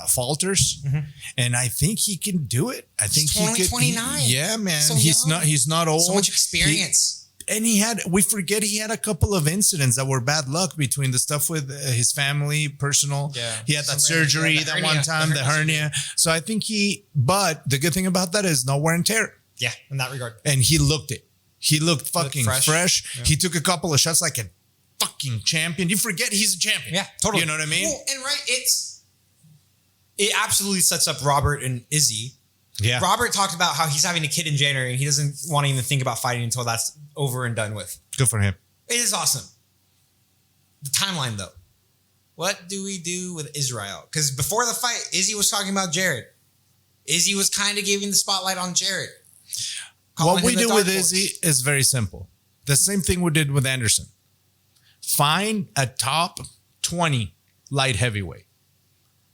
falters, and I think he can do it. I think He's only he could. 29. Yeah, man. So He's young. not old. So much experience. And we forget he had a couple of incidents that were bad luck between the stuff with his family, personal. Yeah. He had that Some surgery random- that one time, the hernia. So I think but the good thing about that is no wear and tear. Yeah, in that regard. And he looked it. He looked fucking fresh. fresh. Yeah. He took a couple of shots like a fucking champion. You forget he's a champion. Yeah, totally. You know what I mean? Well, and it absolutely sets up Robert and Izzy. Yeah. Robert talked about how he's having a kid in January and he doesn't want to even think about fighting until that's over and done with. Good for him. It is awesome. The timeline, though. What do we do with Israel? Because before the fight, Izzy was talking about Jared. Izzy was kind of giving the spotlight on Jared. What we do with Izzy is very simple. The same thing we did with Anderson. Find a top 20 light heavyweight.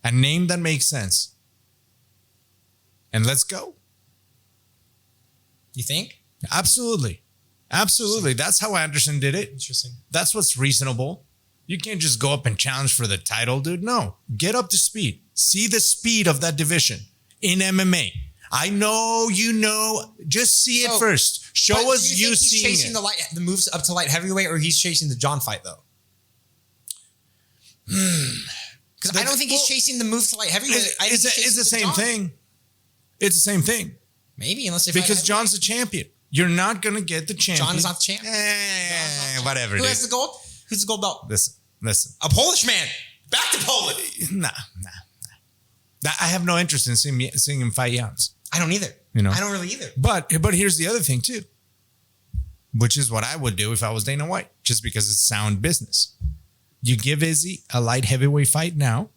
A name that makes sense. And let's go. You think? Absolutely. Absolutely. That's how Anderson did it. Interesting. That's what's reasonable. You can't just go up and challenge for the title, dude. No. Get up to speed. See the speed of that division in MMA. I know you know. Just see it first. Show us you seeing chasing it. the moves up to light heavyweight, or he's chasing the John fight though? Because I don't think he's chasing the move to light heavyweight. It's the same thing. It's the same thing. Maybe, unless they because John's the champion. You're not gonna get the champion. John is not the champion. Whatever. Who dude. has the gold? Who's the gold belt? Listen. A Polish man. Back to Poland. Nah. I have no interest in seeing him fight Jans. I don't either. You know, I don't really either. But here's the other thing too, which is what I would do if I was Dana White, just because it's sound business. You give Izzy a light heavyweight fight now,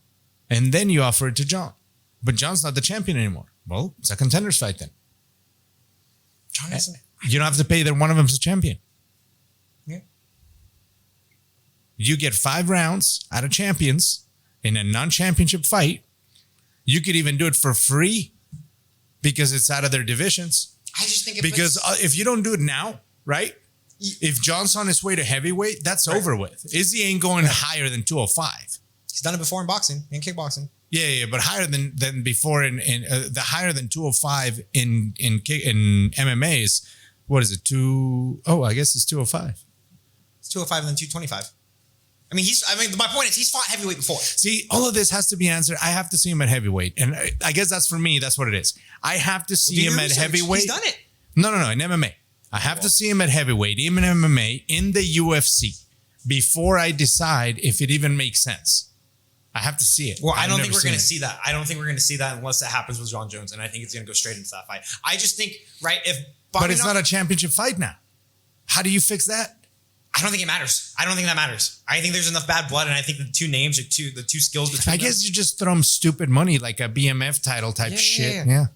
and then you offer it to John. But John's not the champion anymore. Well, it's a contenders fight then. John isn't. You don't have to pay that one of them's a champion. Yeah. You get 5 rounds out of champions in a non-championship fight. You could even do it for free because it's out of their divisions. I just think if you don't do it now, right? If John's on his way to heavyweight, that's over with. Izzy ain't going higher than 205. He's done it before in boxing, in kickboxing. Yeah, but higher than before the higher than 205 in MMA is, what is it? I guess it's 205. It's 205 and then 225. My point is he's fought heavyweight before. See, all of this has to be answered. I have to see him at heavyweight. And I guess that's for me, that's what it is. I have to see him at heavyweight. He's done it. No, in MMA. I have to see him at heavyweight, even in MMA, in the UFC, before I decide if it even makes sense. I have to see it. Well, I don't think we're going to see that. I don't think we're going to see that unless it happens with John Jones. And I think it's going to go straight into that fight. I just think, right, if Bobby But it's not a championship fight now. How do you fix that? I don't think it matters. I don't think that matters. I think there's enough bad blood, and I think the two names are the two skills between them. I guess you just throw them stupid money, like a BMF title type shit. Yeah.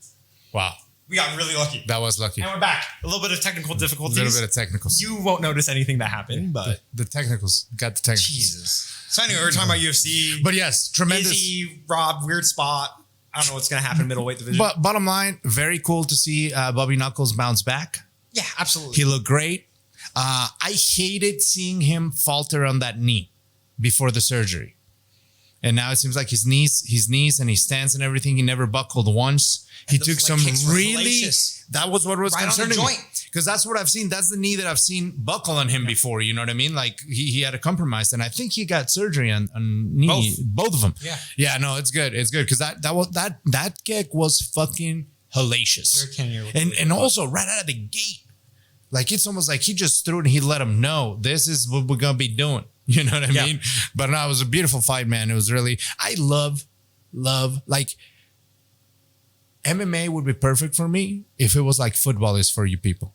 Wow. We got really lucky. That was lucky. And we're back. A little bit of technical difficulties. A little bit of technicals. You won't notice anything that happened, but... The technicals. Got the technicals. Jesus. So anyway, we're talking about UFC. But yes, tremendous. Izzy, Rob, weird spot. I don't know what's going to happen in middleweight division. But bottom line, very cool to see Bobby Knuckles bounce back. Yeah, absolutely. He looked great. I hated seeing him falter on that knee before the surgery. And now it seems like his knees and his stance and everything, he never buckled once. He took some really, that was what was concerning me. Because that's what I've seen. That's the knee that I've seen buckle on him before. You know what I mean? Like he had a compromise. And I think he got surgery on knee, both of them. Yeah. Yeah, no, it's good. It's good. Because that kick was fucking hellacious. And also right out of the gate. Like, it's almost like he just threw it and he let him know, this is what we're going to be doing. You know what I mean? But no, it was a beautiful fight, man. It was really, I love, like, MMA would be perfect for me if it was like football is for you people.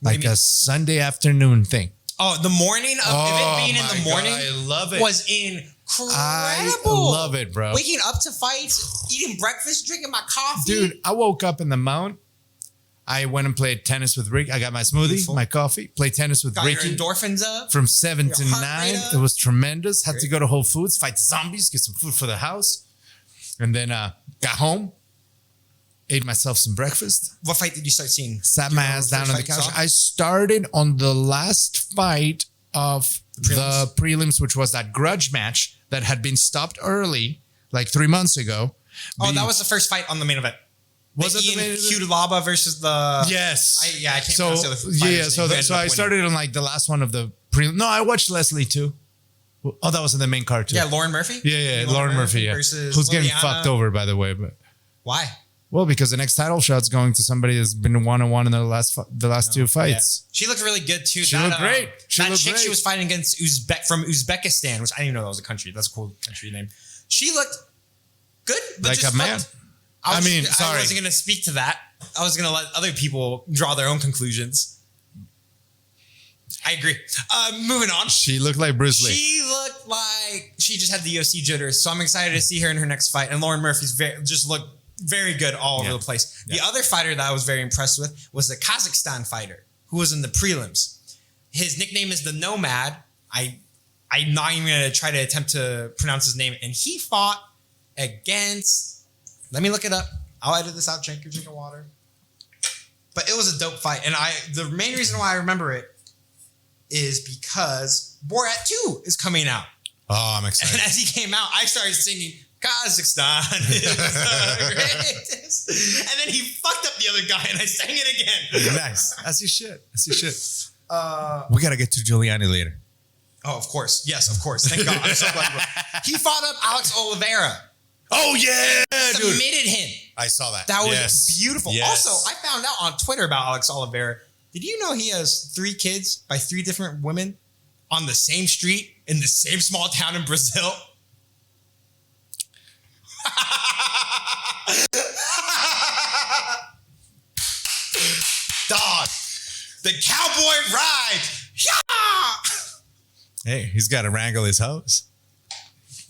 Like a Sunday afternoon thing. Oh, the morning of it being in the morning. God, I love it. Was incredible. I love it, bro. Waking up to fights, eating breakfast, drinking my coffee. Dude, I woke up in the mount. I went and played tennis with Rick. I got my smoothie, my coffee, played tennis with Ricky. Your endorphins up. From 7 to 9. It was tremendous. Had to go to Whole Foods, fight the zombies, get some food for the house. And then got home, ate myself some breakfast. What fight did you start seeing? Sat my ass down on the couch. I started on the last fight of the prelims, which was that grudge match that had been stopped early, like 3 months ago. Oh, that was the first fight on the main event. Was it the main event? Hugh Laba versus the... Yes. I can't pronounce the other fighters' So I started on like the last one of the prelim. No, I watched Leslie too. Oh, that was in the main card too. Yeah, Lauren Murphy? Yeah, Lauren Murphy, yeah. Who's getting fucked over, by the way. But why? Well, because the next title shot's going to somebody that's been 1-1 in the last 2 fights. Yeah. She looked really good too. She looked great. She was fighting against from Uzbekistan, which I didn't even know that was a country. That's a cool country name. She looked good, but like just a man. I wasn't going to speak to that. I was going to let other people draw their own conclusions. I agree. Moving on. She looked like Bruce Lee. She looked like she just had the UFC jitters. So I'm excited to see her in her next fight. And Lauren Murphy's just looked very good all over the place. The other fighter that I was very impressed with was the Kazakhstan fighter who was in the prelims. His nickname is the Nomad. I'm not even going to try to attempt to pronounce his name. And he fought against. Let me look it up. I'll edit this out. Drink your water. But it was a dope fight, and the main reason why I remember it is because Borat 2 is coming out. Oh, I'm excited. And as he came out, I started singing Kazakhstan is the greatest. And then he fucked up the other guy, and I sang it again. Nice. That's your shit. We gotta get to Giuliani later. Oh, of course. Yes, of course. Thank God. I'm so glad. He fought up Alex Oliveira. Oh yeah, dude. Submitted him. I saw that. That was beautiful. Yes. Also, I found out on Twitter about Alex Oliveira. Did you know he has 3 kids by 3 different women on the same street in the same small town in Brazil? Dog. The cowboy ride. Yeah! Hey, he's got to wrangle his hoes.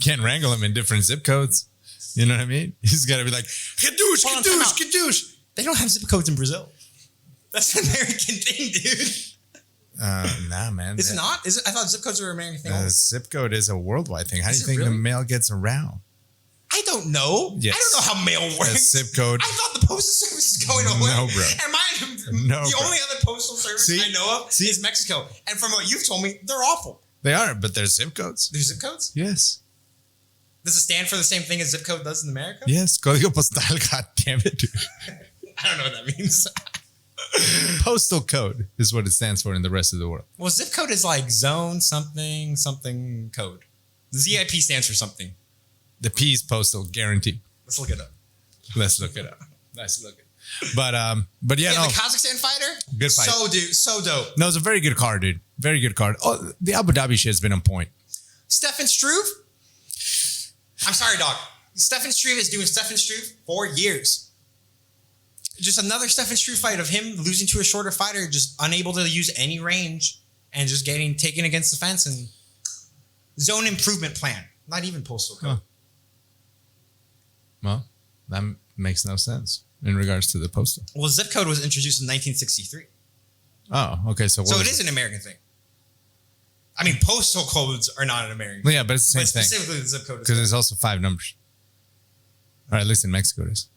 Can't wrangle him in different zip codes. You know what I mean? He's got to be like, kadoosh, kadoosh, kadoosh. They don't have zip codes in Brazil. That's an American thing, dude. Nah, man. Is it not? Is it? I thought zip codes were an American thing. Zip code is a worldwide thing. How do you Is it think the really? mail gets around? I don't know. Yes. I don't know how mail works. Zip code. I thought the postal service is going away. No, bro. And No, the bro. only other postal service See? I know of is Mexico. And from what you've told me, they're awful. They are, but they're zip codes. There's zip codes? Yes. Does it stand for the same thing as zip code does in America? Yes. Código postal. God damn it, dude. I don't know what that means. Postal code is what it stands for in the rest of the world. Well, zip code is like zone something code. The ZIP stands for something. The P is postal, guaranteed. Let's look it up. Let's look it up. But yeah, no. The Kazakhstan fighter? Good fight. So dope. No, it's a very good card, dude. Very good card. Oh, the Abu Dhabi shit has been on point. Stefan Struve? I'm sorry, dog. Stefan Struve is doing Stefan Struve for years. Just another Stefan Struve fight of him losing to a shorter fighter, just unable to use any range and just getting taken against the fence and zone improvement plan. Not even postal code. Huh. Well, that makes no sense in regards to the postal. Well, zip code was introduced in 1963. Oh, okay. So So it is an American thing. I mean, postal codes are not an American thing. Yeah, but it's the But same thing. specifically the zip code is. Because there's also 5 numbers. Or at least in Mexico it is.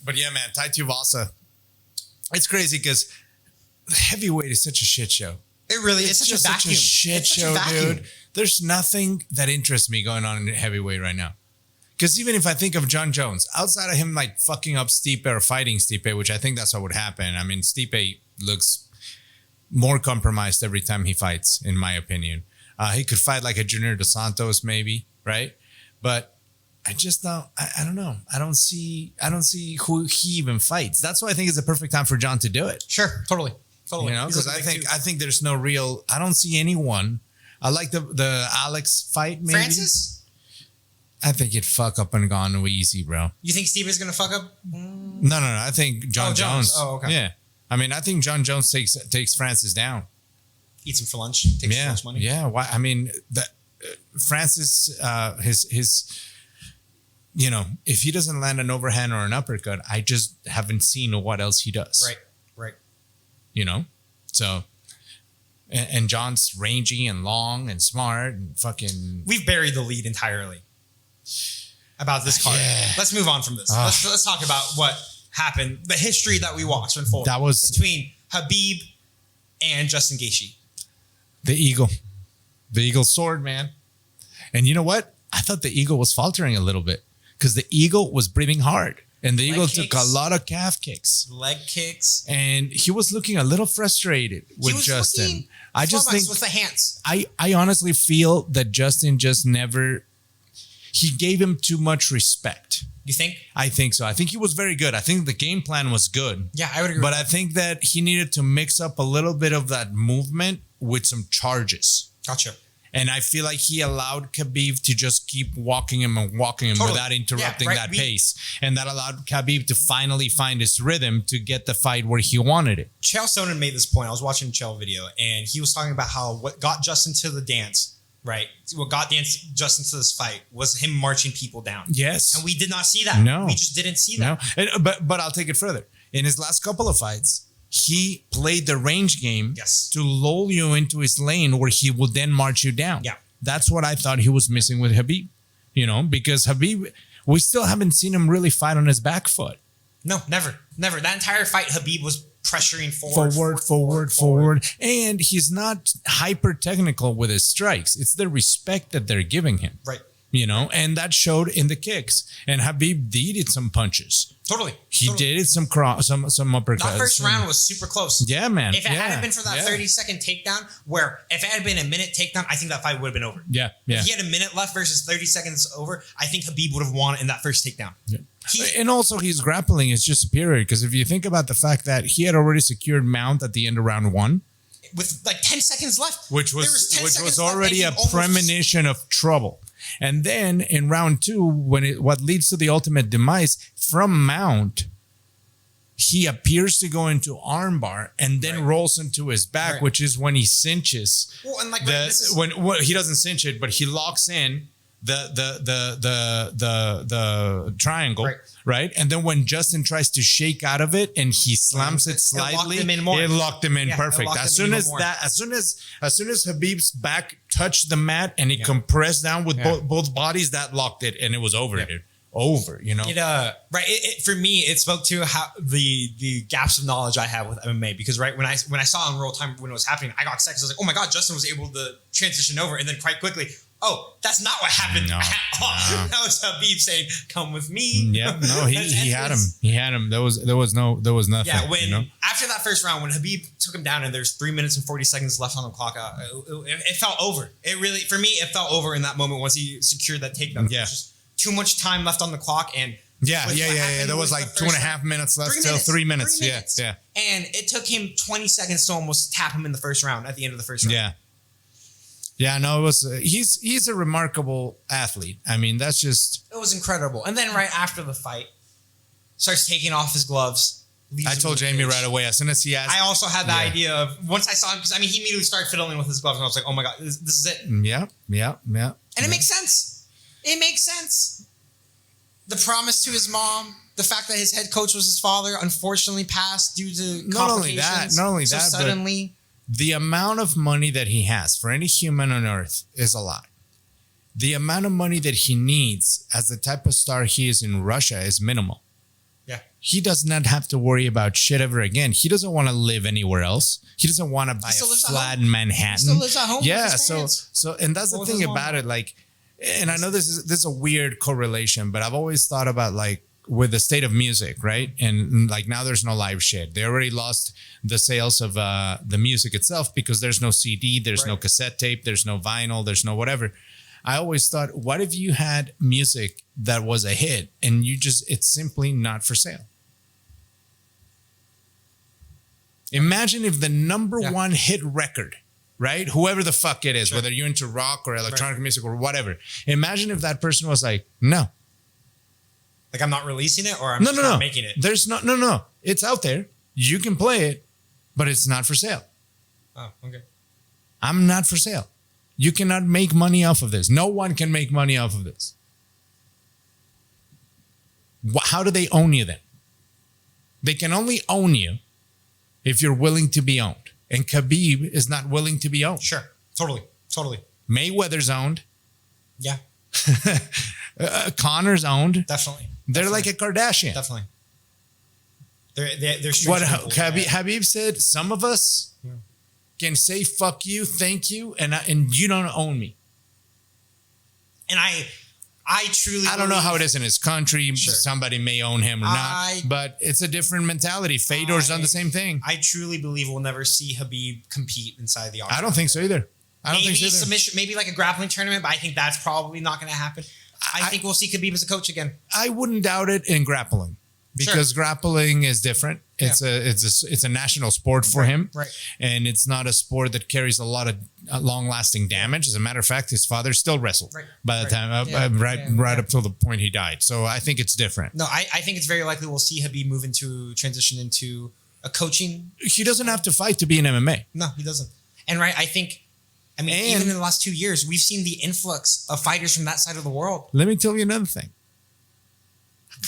But yeah, man, Tai Tuivasa. It's crazy because heavyweight is such a shit show. It really is. Such just a vacuum. such a shit It's such a show, vacuum. dude. There's nothing that interests me going on in heavyweight right now. Because even if I think of John Jones, outside of him like fucking up Stipe or fighting Stipe, which I think that's what would happen. I mean, Stipe looks more compromised every time he fights, in my opinion. He could fight like a Junior Dos Santos, maybe, right? But I just don't. I don't know. I don't see who he even fights. That's why I think it's the perfect time for John to do it. Sure, totally. You know, He's because looking big, I think there's no real. I don't see anyone. I like the Alex fight. Maybe Francis? I think he'd fuck up and gone easy, bro. You think Steve is gonna fuck up? No. I think John Jones. Oh, okay. Yeah. I mean, I think John Jones takes Francis down. Eats him for lunch. Takes his lunch money. Yeah. Why? I mean, that Francis, his, you know, if he doesn't land an overhand or an uppercut, I just haven't seen what else he does. Right. You know, so. And John's rangy and long and smart and fucking. We've buried the lead entirely about this card. Yeah. Let's move on from this. Let's talk about what happened, the history that we watched unfold. That was between Habib and Justin Gaethje. The eagle sword, man. And you know what? I thought the eagle was faltering a little bit because the eagle was breathing hard. And the eagle took a lot of calf kicks. Leg kicks. And he was looking a little frustrated with Justin. I just think with the hands. I honestly feel that Justin just never he gave him too much respect. You think? I think so. I think he was very good. I think the game plan was good. Yeah, I would agree. But I think that he needed to mix up a little bit of that movement with some charges. Gotcha. And I feel like he allowed Khabib to just keep walking him without interrupting that pace. And that allowed Khabib to finally find his rhythm to get the fight where he wanted it. Chael Sonnen made this point. I was watching a Chael video, and he was talking about how what got Justin to the dance, right? What got Justin to this fight was him marching people down. Yes. And we did not see that. No. We just didn't see that. No. But I'll take it further. In his last couple of fights, he played the range game to lull you into his lane where he will then march you down. Yeah. That's what I thought he was missing with Habib, you know, because Habib, we still haven't seen him really fight on his back foot. No, never. That entire fight, Khabib was pressuring Forward. And he's not hyper technical with his strikes. It's the respect that they're giving him. Right. You know, and that showed in the kicks. And Khabib did some punches. Totally. He did some uppercuts. That first round was super close. Yeah, man. If it hadn't been for that 30-second takedown, where if it had been a minute takedown, I think that fight would have been over. Yeah. If he had a minute left versus 30 seconds over, I think Khabib would have won in that first takedown. Yeah. And also his grappling is just superior, because if you think about the fact that he had already secured mount at the end of round 1. With like 10 seconds left. Which was already a premonition of trouble. And then in round 2, what leads to the ultimate demise from mount, he appears to go into armbar and then rolls into his back, which is when he cinches. Well, and like he doesn't cinch it, but he locks in the triangle, right? And then when Justin tries to shake out of it and he slams it slightly, it locked him in perfect. As soon as Khabib's back touched the mat and it compressed down with both bodies, that locked it, and it was over, dude. Over, you know. For me, it spoke to how the gaps of knowledge I have with MMA, because when I saw it in real time when it was happening, I got excited. I was like, oh my god, Justin was able to transition over, and then quite quickly, oh, that's not what happened at all. That was Khabib saying, "Come with me." Yeah, no, he had him. He had him. There was nothing. Yeah, after that first round, when Khabib took him down and there's 3 minutes and 40 seconds left on the clock, it felt over. It really, for me, it felt over in that moment once he secured that takedown. Yeah. Too much time left on the clock, and yeah. There was like 2.5 minutes left. 3 minutes. Yeah. And it took him 20 seconds to almost tap him in the first round at the end of the first round. Yeah. No, it was. He's a remarkable athlete. I mean, it was incredible. And then right after the fight, starts taking off his gloves. I told Jamie right away, as soon as he asked. I also had the idea of, once I saw him, because I mean, he immediately started fiddling with his gloves, and I was like, oh my god, this is it. Yeah. And it makes sense. It makes sense. The promise to his mom, the fact that his head coach was his father, unfortunately passed due to complications. Not only that, suddenly. But the amount of money that he has for any human on earth is a lot. The amount of money that he needs as the type of star he is in Russia is minimal. Yeah. He does not have to worry about shit ever again. He doesn't want to live anywhere else. He doesn't want to buy a flat in Manhattan. He still lives at home. Yeah. So, and that's the thing about it. Like, and I know this is a weird correlation, but I've always thought about, like, with the state of music, right? And like now there's no live shit. They already lost the sales of the music itself because there's no CD, there's no cassette tape, there's no vinyl, there's no whatever. I always thought, what if you had music that was a hit and it's simply not for sale? Imagine if the number one hit record, right? Whoever the fuck it is, whether you're into rock or electronic music or whatever. Imagine if that person was like, no. Like, I'm not releasing it, or I'm not making it. There's no. It's out there. You can play it, but it's not for sale. Oh, okay. I'm not for sale. You cannot make money off of this. No one can make money off of this. How do they own you then? They can only own you if you're willing to be owned. And Khabib is not willing to be owned. Sure. Totally. Mayweather's owned. Yeah. Connor's owned. Definitely. They're like a Kardashian. Definitely. They're what Khabib said, some of us can say fuck you, thank you, and you don't own me. And I truly don't know how it is in his country. Sure. Somebody may own him or not, but it's a different mentality. Fedor's done the same thing. I truly believe we'll never see Khabib compete inside the octagon. I don't think so either. Maybe submission, maybe like a grappling tournament, but I think that's probably not going to happen. I think we'll see Khabib as a coach again. I wouldn't doubt it in grappling, because grappling is different. It's a national sport for him, right? And it's not a sport that carries a lot of long-lasting damage. As a matter of fact, his father still wrestled by the time right up till the point he died. So I think it's different. No, I think it's very likely we'll see Khabib transition into a coaching. He doesn't have to fight to be in MMA. No, he doesn't. And even in the last 2 years, we've seen the influx of fighters from that side of the world. Let me tell you another thing.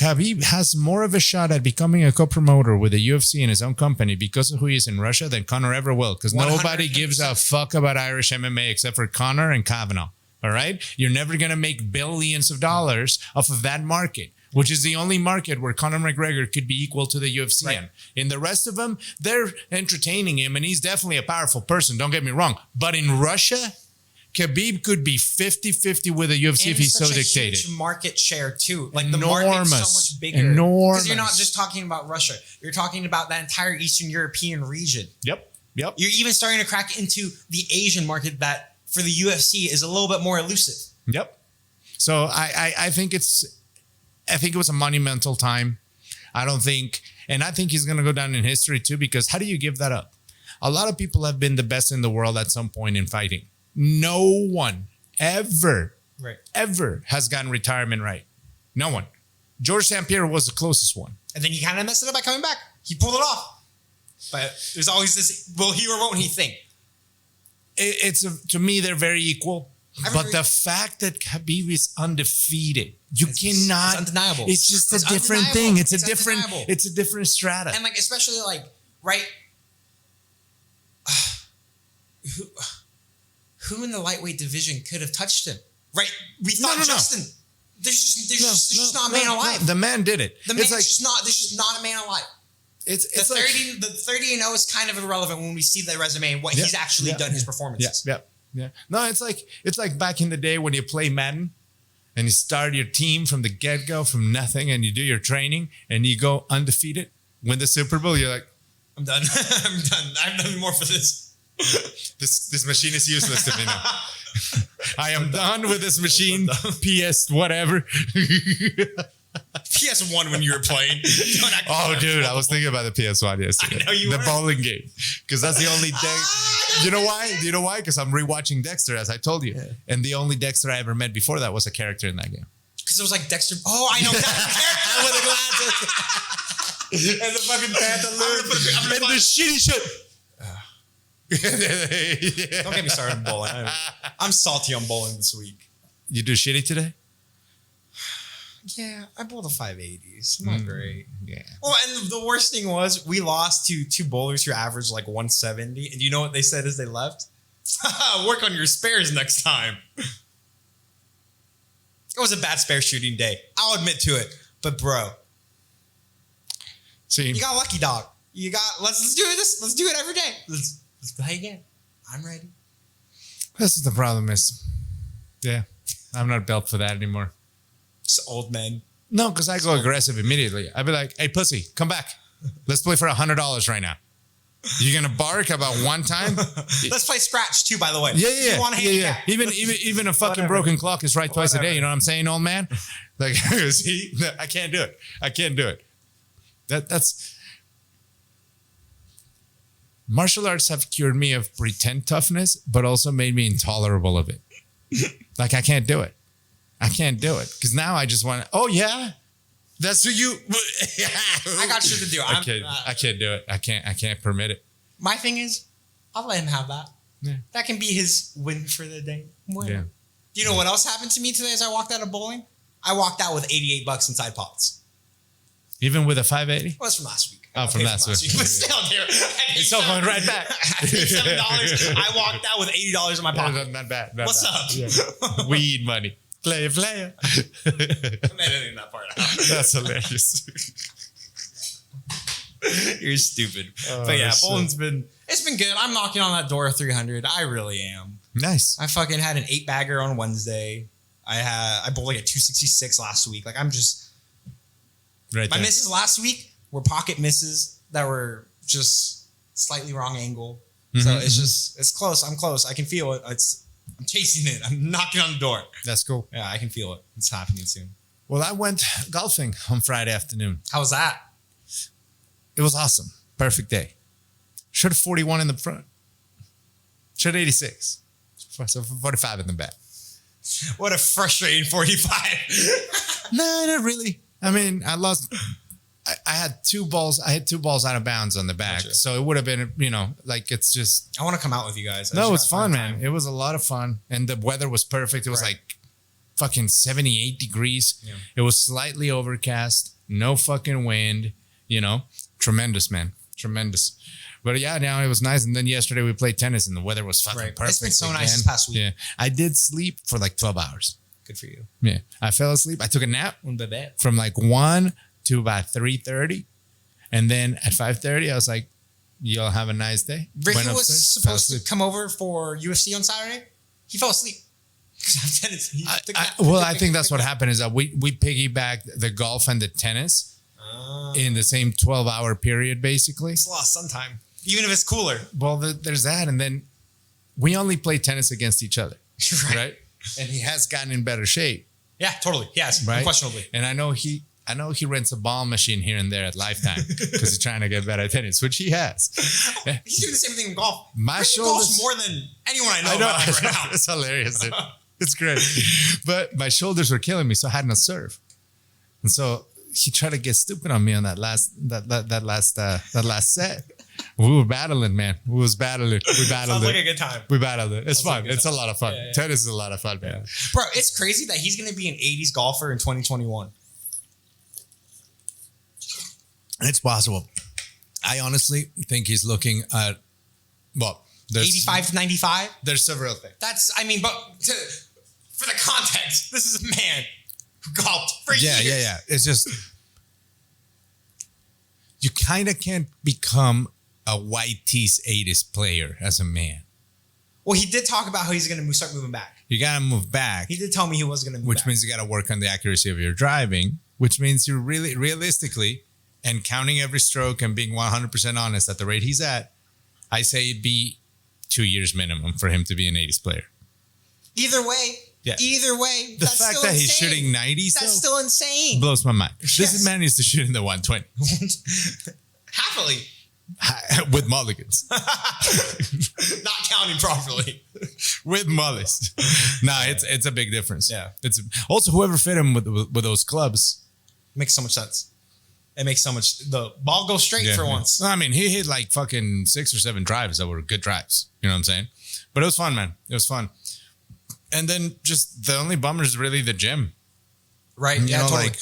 Khabib has more of a shot at becoming a co-promoter with the UFC in his own company because of who he is in Russia than Conor ever will. Because nobody gives a fuck about Irish MMA except for Conor and Kavanaugh. All right. You're never going to make billions of dollars off of that market, which is the only market where Conor McGregor could be equal to the UFC. Right. In the rest of them, they're entertaining him, and he's definitely a powerful person. Don't get me wrong. But in Russia, Khabib could be 50-50 with the UFC if he's so dictated. Huge market share too. Like the market's so much bigger. Enormous. Because you're not just talking about Russia. You're talking about that entire Eastern European region. Yep. You're even starting to crack into the Asian market that for the UFC is a little bit more elusive. Yep. So I think it was a monumental time. I think he's going to go down in history too, because how do you give that up? A lot of people have been the best in the world at some point in fighting. No one ever has gotten retirement right. No one. George St. Pierre was the closest one. And then he kind of messed it up by coming back. He pulled it off. But there's always this, will he or won't he thing? To me, they're very equal. But the fact that Khabib is undefeated, cannot. It's undeniable. It's just a different thing. It's a different strata. And like, especially like, right? Who in the lightweight division could have touched him? Right? We thought Justin. There's just not a man alive. The man did it. There's just not a man alive. It's the 30-0 is kind of irrelevant when we see the resume and what he's actually done, his performances. Yeah. No, it's like back in the day when you play Madden and you start your team from the get-go, from nothing, and you do your training and you go undefeated, win the Super Bowl, you're like, I'm done. I'm done. I've done more for this. This machine is useless to me now. I am done with this machine. PS whatever. PS1 when you were playing. Oh, dude, I was thinking about the PS1 yesterday. I know you were. The bowling game. Because that's the only You know why? Do you know why? Because I'm rewatching Dexter, as I told you. Yeah. And the only Dexter I ever met before that was a character in that game. Because it was like Dexter. Oh, I know that character with the glasses. And the fucking pantaloons. And the shitty shit. Don't get me started on bowling. I'm salty on bowling this week. You do shitty today? Yeah, I bowled a 580s. Not great. Yeah. Well, and the worst thing was we lost to two bowlers who averaged like 170. And you know what they said as they left? Work on your spares next time. It was a bad spare shooting day. I'll admit to it. But bro, see, you got lucky, dog. Let's do this. Let's do it every day. Let's play again. I'm ready. This is the problem I'm not built for that anymore. Just old men. No, because I go aggressive immediately. I'd be like, hey, pussy, come back. Let's play for $100 right now. You're going to bark about one time? Let's play scratch too, by the way. Yeah. Even a fucking broken clock is right twice a day. You know what I'm saying, old man? Like, see, I can't do it. That's... Martial arts have cured me of pretend toughness, but also made me intolerable of it. Like, I can't do it. Because now I just want to, that's who you... I got shit to do. I can't do it. I can't permit it. My thing is, I'll let him have that. Yeah. That can be his win for the day. Yeah. Do you know what else happened to me today as I walked out of bowling? I walked out with $88 inside pots. Even with a 580? Well, it's from last week. Oh, from last week. But still, it's all going right back. I paid $7. I walked out with $80 in my pocket. Not bad. What's up? Yeah. Weed money. Player. I'm editing that part out. That's hilarious. You're stupid. But yeah, bowling's been good. I'm knocking on that door of 300. I really am. Nice. I fucking had an 8-bagger on Wednesday. I bowled like a 266 last week. Like I'm just right. My misses last week were pocket misses that were just slightly wrong angle. So it's close. I'm close. I can feel it. I'm chasing it. I'm knocking on the door. That's cool. Yeah, I can feel it. It's happening soon. Well, I went golfing on Friday afternoon. How was that? It was awesome. Perfect day. Should have 41 in the front. Should have 86. So 45 in the back. What a frustrating 45. No, not really. I mean, I lost. I had two balls. I hit two balls out of bounds on the back. Gotcha. So it would have been, like it's just. I want to come out with you guys. No, it's fun, man. It was a lot of fun. And the weather was perfect. It was like fucking 78 degrees. Yeah. It was slightly overcast. No fucking wind. Tremendous, man. Tremendous. But yeah, now it was nice. And then yesterday we played tennis and the weather was fucking perfect. It's been so again. nice this past week. Yeah. I did sleep for like 12 hours. Good for you. Yeah. I fell asleep. I took a nap Un bebé. from like 1 to about 3:30. And then at 5:30, I was like, y'all have a nice day. Ricky Went was upstairs, fell supposed to asleep. come over for UFC on Saturday. He fell asleep. I think that's what happened is that we piggybacked the golf and the tennis in the same 12-hour period, basically. It's a lot of sun time, even if it's cooler. Well, there's that. And then we only play tennis against each other, right? And he has gotten in better shape. Yeah, totally. Yes, right? Unquestionably. And I know he rents a ball machine here and there at Lifetime because he's trying to get better at tennis, which he has. He's doing the same thing in golf. My Ricky shoulders golfs more than anyone I know, about right now. It's hilarious, dude. It's great. But my shoulders were killing me, so I had no serve. And so he tried to get stupid on me on that last set. We were battling, man. We battled Sounds it. like a good time. We battled it. It's fun. Like It's a lot of fun. Yeah. Tennis is a lot of fun, man. Bro, it's crazy that he's going to be an 80s golfer in 2021. It's possible. I honestly think he's looking at, well, there's 85 to 95? There's several things. For the context, this is a man who golfed for years. Yeah. It's just, you kind of can't become a white tees 80s player as a man. Well, he did talk about how he's going to start moving back. You got to move back. He did tell me he was going to move which back. means you got to work on the accuracy of your driving, which means you're really realistically and counting every stroke and being 100% honest at the rate he's at, I say it'd be 2 years minimum for him to be an 80s player. Either way, the that's fact still that insane. he's shooting 90s That's still insane. blows my mind. Yes. This man used to shoot in the 120 Happily. with mulligans. Not counting properly. With mullis. Nah, it's a big difference. Yeah. It's also whoever fit him with those clubs. Makes so much sense. It makes so much. The ball goes straight for once. I mean, he hit like fucking 6 or 7 drives that were good drives. You know what I'm saying? But it was fun, man. It was fun. And then just the only bummer is really the gym. Right. You Yeah, know, totally. like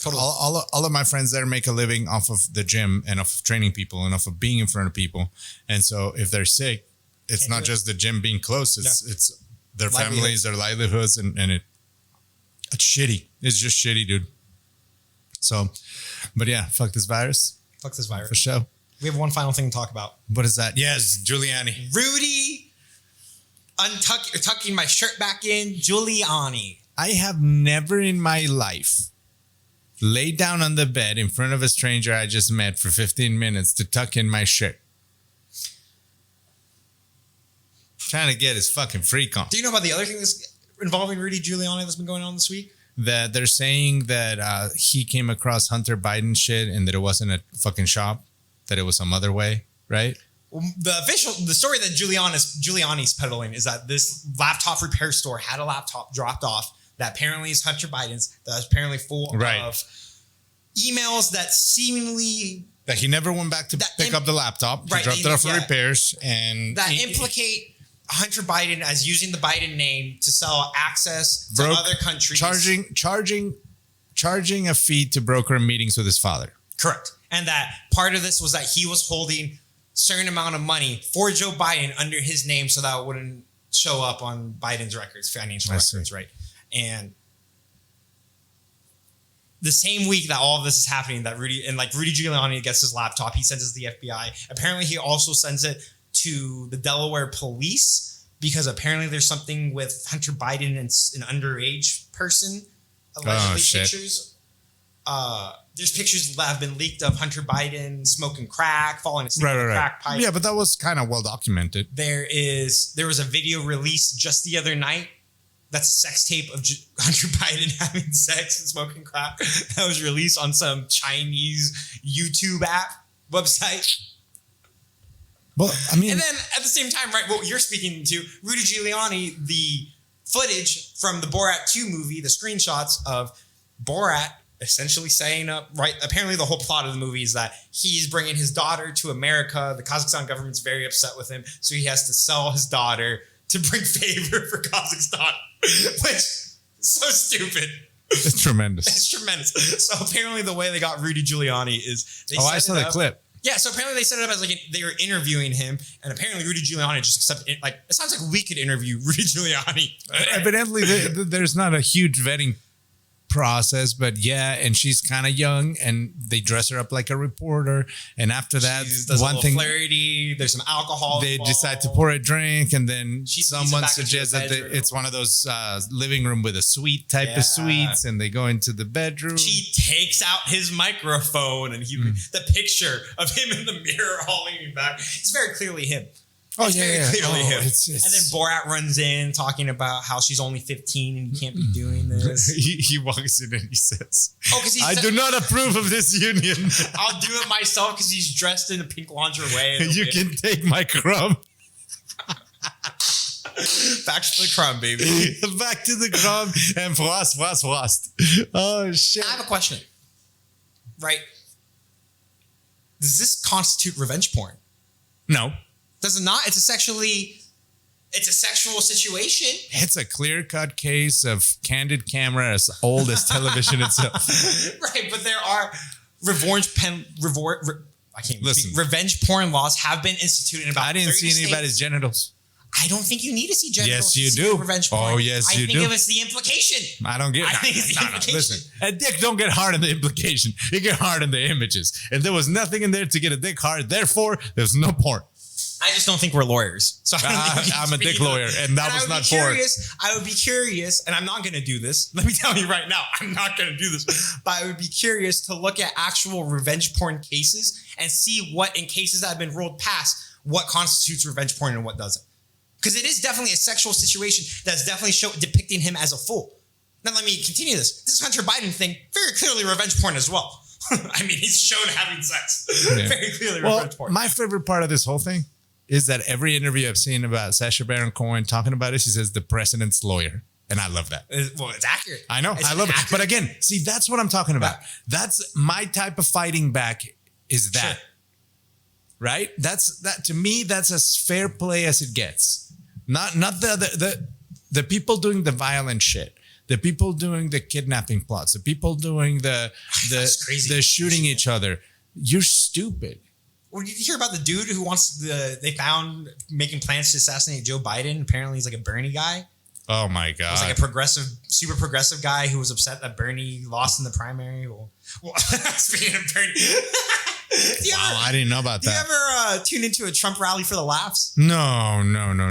all of my friends there make a living off of the gym and off of training people and off of being in front of people. And so if they're sick, it's not just the gym being closed. It's their families, their livelihoods, and it's shitty. It's just shitty, dude. So, but yeah, fuck this virus. Fuck this virus. For sure. We have one final thing to talk about. What is that? Yes, Giuliani. Rudy tucking my shirt back in. Giuliani. I have never in my life laid down on the bed in front of a stranger I just met for 15 minutes to tuck in my shirt. Trying to get his fucking freak on. Do you know about the other thing that's involving Rudy Giuliani that's been going on this week? That they're saying that he came across Hunter Biden shit and that it wasn't a fucking shop, that it was some other way, right? Well, the story that Giuliani's peddling is that this laptop repair store had a laptop dropped off that apparently is Hunter Biden's, that is apparently full of emails that seemingly... That he never went back to pick up the laptop. He dropped it off for repairs. And that implicate Hunter Biden as using the Biden name to sell access to other countries. Charging a fee to broker meetings with his father. Correct. And that part of this was that he was holding certain amount of money for Joe Biden under his name so that it wouldn't show up on Biden's records, financial records, right? And the same week that all of this is happening, that Rudy Giuliani gets his laptop, he sends it to the FBI. Apparently, he also sends it to the Delaware police because apparently there's something with Hunter Biden and an underage person. Allegedly, pictures. There's pictures that have been leaked of Hunter Biden smoking crack, falling asleep in a crack pipe. Yeah, but that was kind of well documented. There was a video released just the other night. That's a sex tape of Hunter Biden having sex and smoking crack that was released on some Chinese YouTube app website. Well, I mean, and then at the same time, right, what you're speaking to, Rudy Giuliani, the footage from the Borat 2 movie, the screenshots of Borat essentially saying up, right, apparently the whole plot of the movie is that he's bringing his daughter to America. The Kazakhstan government's very upset with him, so he has to sell his daughter to bring favor for Kazakhstan, which is so stupid. It's tremendous. It's tremendous. So apparently the way they got Rudy Giuliani is they I saw the clip. Yeah, so apparently they set it up as like they were interviewing him, and apparently Rudy Giuliani just accepted it. Like, it sounds like we could interview Rudy Giuliani. Evidently, there's not a huge vetting process, but yeah, and she's kind of young, and they dress her up like a reporter, and after that, one thing, flirty, there's some alcohol they involved. decide to pour a drink, and then She someone suggests that it's one of those living room with a suite type of suites, and they go into the bedroom. She takes out his microphone, and the picture of him in the mirror all leaning back, it's very clearly him. Oh, it's very clearly him. It's... And then Borat runs in talking about how she's only 15 and you can't be doing this. he walks in and he says, I do not approve of this union. I'll do it myself because he's dressed in a pink lingerie. You can take my crumb. Back to the crumb, baby. Back to the crumb and frost. Oh, shit. I have a question. Right? Does this constitute revenge porn? No. Does it not? It's a sexual situation. It's a clear-cut case of candid camera as old as television itself. Right, but there are revenge porn laws have been instituted in about 30 I didn't see states. anybody's genitals. I don't think you need to see genitals. Yes, you do. Revenge porn. Oh, yes, you do. I think it was the implication. I don't get it. I think it's the implication. Listen, a dick don't get hard in the implication. You get hard in the images. And there was nothing in there to get a dick hard. Therefore, there's no porn. I just don't think we're lawyers. So I'm a dick lawyer, and that was not porn. I would be curious, and I'm not going to do this. Let me tell you right now, I'm not going to do this. But I would be curious to look at actual revenge porn cases and see what, in cases that have been ruled past, what constitutes revenge porn and what doesn't. Because it is definitely a sexual situation that's definitely depicting him as a fool. Now, let me continue this. This Hunter Biden thing, very clearly revenge porn as well. I mean, he's shown having sex. Yeah. Very clearly revenge porn. My favorite part of this whole thing is that every interview I've seen about Sacha Baron Cohen talking about it, she says the president's lawyer. And I love that. Well, it's accurate. I know. I love it. But again, see, that's what I'm talking about. Yeah. That's my type of fighting back is that. Sure. Right? That to me, that's as fair play as it gets. Not the people doing the violent shit. The people doing the kidnapping plots. The people doing the shooting each other. You're stupid. Well, did you hear about the dude who they found making plans to assassinate Joe Biden? Apparently he's like a Bernie guy. Oh my God. He's like a super progressive guy who was upset that Bernie lost in the primary. Well speaking of Bernie. I didn't know about that. Do you ever tune into a Trump rally for the laughs? No.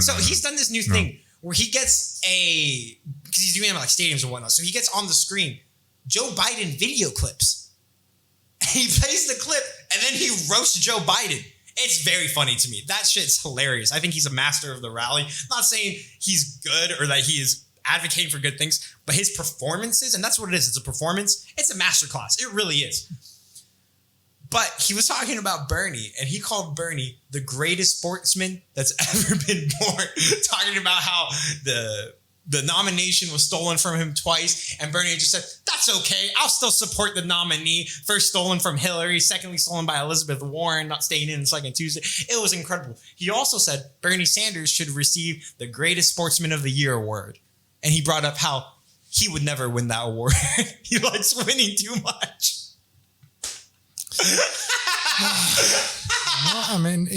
So he's done this new thing where he gets because he's doing it at like stadiums and whatnot. So he gets on the screen Joe Biden video clips. He plays the clip and then he roasts Joe Biden. It's very funny to me. That shit's hilarious. I think he's a master of the rally. I'm not saying he's good or that he is advocating for good things, but his performances, and that's what it is. It's a performance. It's a masterclass. It really is. But he was talking about Bernie, and he called Bernie the greatest sportsman that's ever been born, talking about how the nomination was stolen from him twice, and Bernie just said, that's okay, I'll still support the nominee. First stolen from Hillary, secondly stolen by Elizabeth Warren, not staying in second Tuesday. It was incredible. He also said Bernie Sanders should receive the greatest sportsman of the year award. And he brought up how he would never win that award. He likes winning too much. Well, I mean,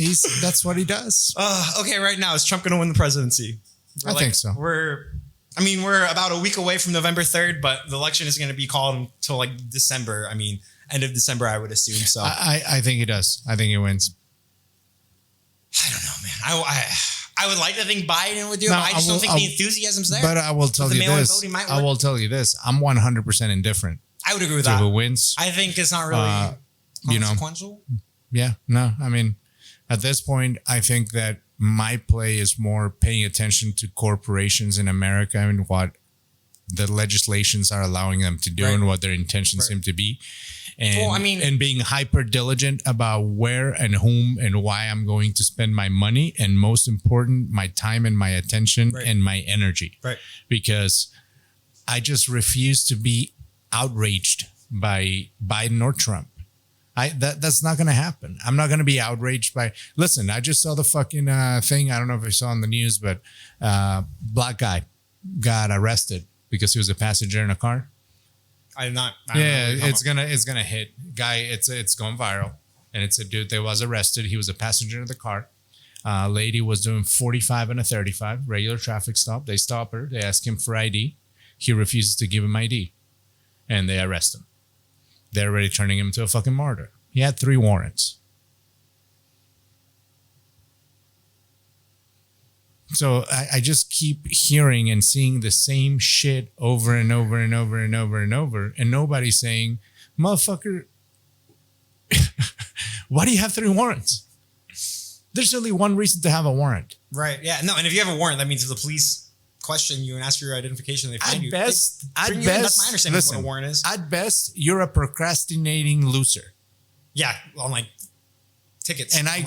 that's what he does. Okay, right now, is Trump going to win the presidency? I think so. We're about a week away from November 3rd, but the election is going to be called until like December. I mean, end of December, I would assume. So I think he does. I think he wins. I don't know, man. I would like to think Biden would do it. I just don't think the enthusiasm's there. But I will tell you this. I'm 100% indifferent. I would agree with that. Who wins? I think it's not really consequential. Yeah. No, I mean, at this point, I think that my play is more paying attention to corporations in America and what the legislations are allowing them to do and what their intentions seem to be. And, and being hyper diligent about where and whom and why I'm going to spend my money. And most important, my time and my attention and my energy. Right. Because I just refuse to be outraged by Biden or Trump. That's not going to happen. I'm not going to be outraged by. Listen, I just saw the fucking thing. I don't know if you saw on the news, but black guy got arrested because he was a passenger in a car. I did not. It's gonna hit. Guy, it's going viral. And it's a dude that was arrested. He was a passenger in the car. Lady was doing 45 and a 35, regular traffic stop. They stop her. They ask him for ID. He refuses to give him ID. And they arrest him. They're already turning him into a fucking martyr. He had 3 warrants. So I just keep hearing and seeing the same shit over and over and over and over and over. And nobody's saying, motherfucker, why do you have 3 warrants? There's only one reason to have a warrant. Right. Yeah. No. And if you have a warrant, that means if the police question you and ask for your identification, they find you. That's my understanding of what a warrant is. At best, you're a procrastinating loser. Yeah. On like tickets. And I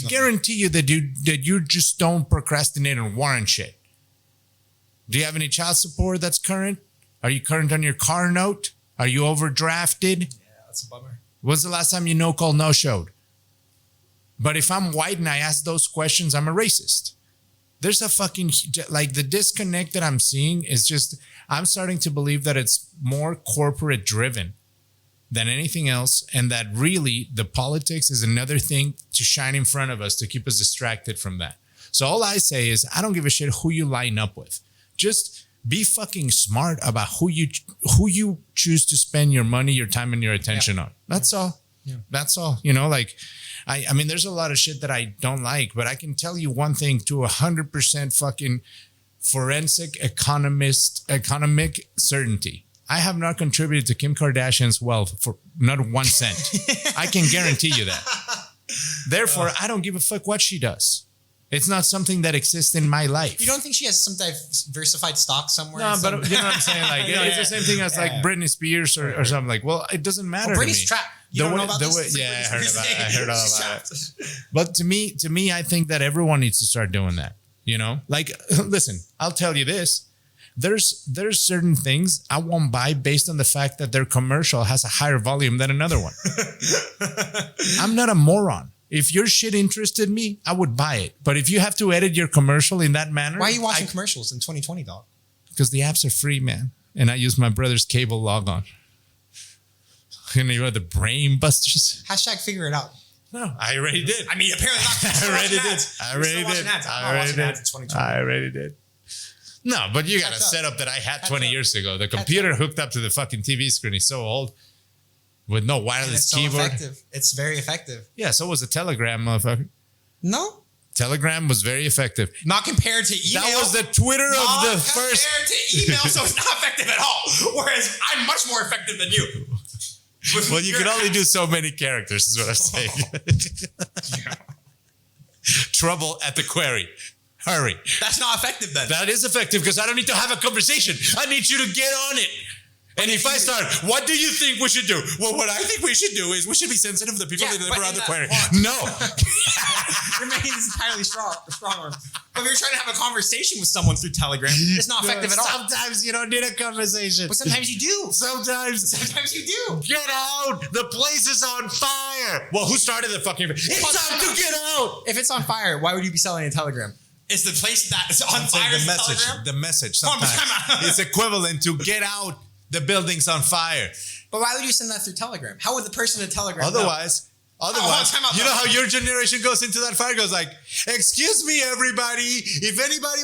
guarantee you that you just don't procrastinate on warrant shit. Do you have any child support that's current? Are you current on your car note? Are you overdrafted? Yeah, that's a bummer. When's the last time you no-call, no-showed? But if I'm white and I ask those questions, I'm a racist. There's a fucking, like, the disconnect that I'm seeing is just, I'm starting to believe that it's more corporate driven than anything else. And that really the politics is another thing to shine in front of us to keep us distracted from that. So all I say is, I don't give a shit who you line up with. Just be fucking smart about who you choose to spend your money, your time, and your attention on. That's all. Yeah. That's all. You know, like, I mean, there's a lot of shit that I don't like, but I can tell you one thing to 100% fucking forensic economic certainty. I have not contributed to Kim Kardashian's wealth for not 1 cent. I can guarantee you that. Therefore, I don't give a fuck what she does. It's not something that exists in my life. You don't think she has some diversified stock somewhere? No, but you know what I'm saying? Like, it's the same thing as like Britney Spears or something. Like, well, it doesn't matter to me. Britney's trapped. You don't know about this? Yeah, I heard all about it. But to me, I think that everyone needs to start doing that. You know, like, listen, I'll tell you this. There's certain things I won't buy based on the fact that their commercial has a higher volume than another one. I'm not a moron. If your shit interested me, I would buy it. But if you have to edit your commercial in that manner, why are you watching commercials in 2020, dog? Because the apps are free, man, and I use my brother's cable log-on. You know the brain busters. Hashtag figure it out. No, I already did. I mean, apparently not. I already did. No, but you got a setup that I had 20 years ago. The computer hooked up to the fucking TV screen is so old. With no wireless keyboard. Effective. It's very effective. Yeah, so was a Telegram, motherfucker. No. Telegram was very effective. Not compared to email. That was the Twitter of the first. Not compared to email, so it's not effective at all. Whereas I'm much more effective than you. Well, you can only do so many characters, is what I'm saying. Trouble at the query. Hurry. That's not effective then. That is effective because I don't need to have a conversation. I need you to get on it. And if I start, what do you think we should do? Well, what I think we should do is we should be sensitive to the people that live around the query. No. You're making this entirely strong arm. But if you're trying to have a conversation with someone through Telegram, it's not effective at all. Sometimes you don't need a conversation. But sometimes you do. Sometimes you do. Get out. The place is on fire. Well, who started the fucking... It's time to get out. If it's on fire, why would you be selling a Telegram? Is the place that is on fire the message sometimes is equivalent to get out. The building's on fire. But why would you send that through Telegram? How would the person in Telegram Otherwise, you know how your generation goes into that fire? Goes like, excuse me, everybody. If anybody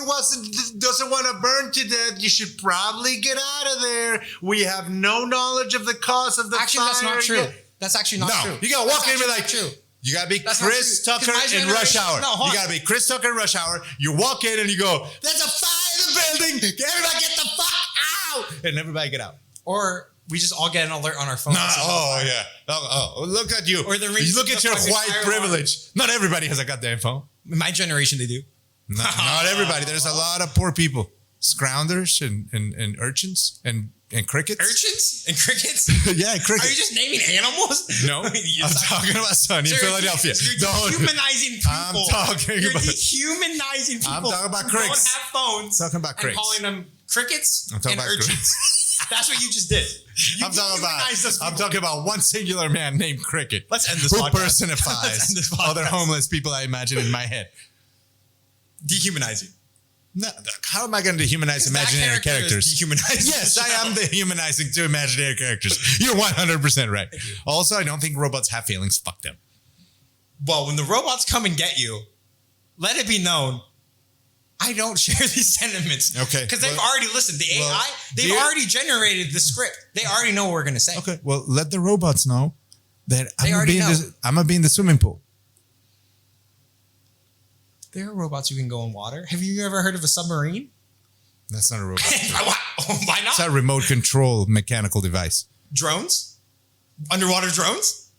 doesn't want to burn to death, you should probably get out of there. We have no knowledge of the cause of the fire. Actually, that's not true. That's actually not true. You got to walk in and be like, true. You got to be Chris Tucker in Rush Hour. You got to be Chris Tucker in Rush Hour. You walk in and you go, there's a fire in the building. Everybody get the fuck out. And everybody get out. Or we just all get an alert on our phone. Look at you. Or you look at your white privilege. Not everybody has a goddamn phone. In my generation, they do. Not everybody. There's a lot of poor people. Scrounders and urchins and crickets. Urchins and crickets? Yeah, crickets. Are you just naming animals? No. I'm talking about Sunny in Philadelphia. You're dehumanizing people. You're dehumanizing people. I'm talking about crickets. Don't have phones. Talking about crickets. And calling them crickets and urchins. Crickets. That's what you just did. I'm talking about one singular man named Cricket. Let's end this who podcast. Personifies other homeless people I imagine in my head. Dehumanizing. No, how am I going to dehumanize imaginary characters? Yes, I am dehumanizing to imaginary characters. You're 100% right. Also, I don't think robots have feelings. Fuck them. Well, when the robots come and get you, let it be known, I don't share these sentiments. Okay. Because they've already listened. The AI, they've already generated the script. They already know what we're going to say. Okay. Well, let the robots know that I'm already know. I'm going to be in the swimming pool. There are robots who can go in water. Have you ever heard of a submarine? That's not a robot. Why not? It's a remote control mechanical device. Drones? Underwater drones?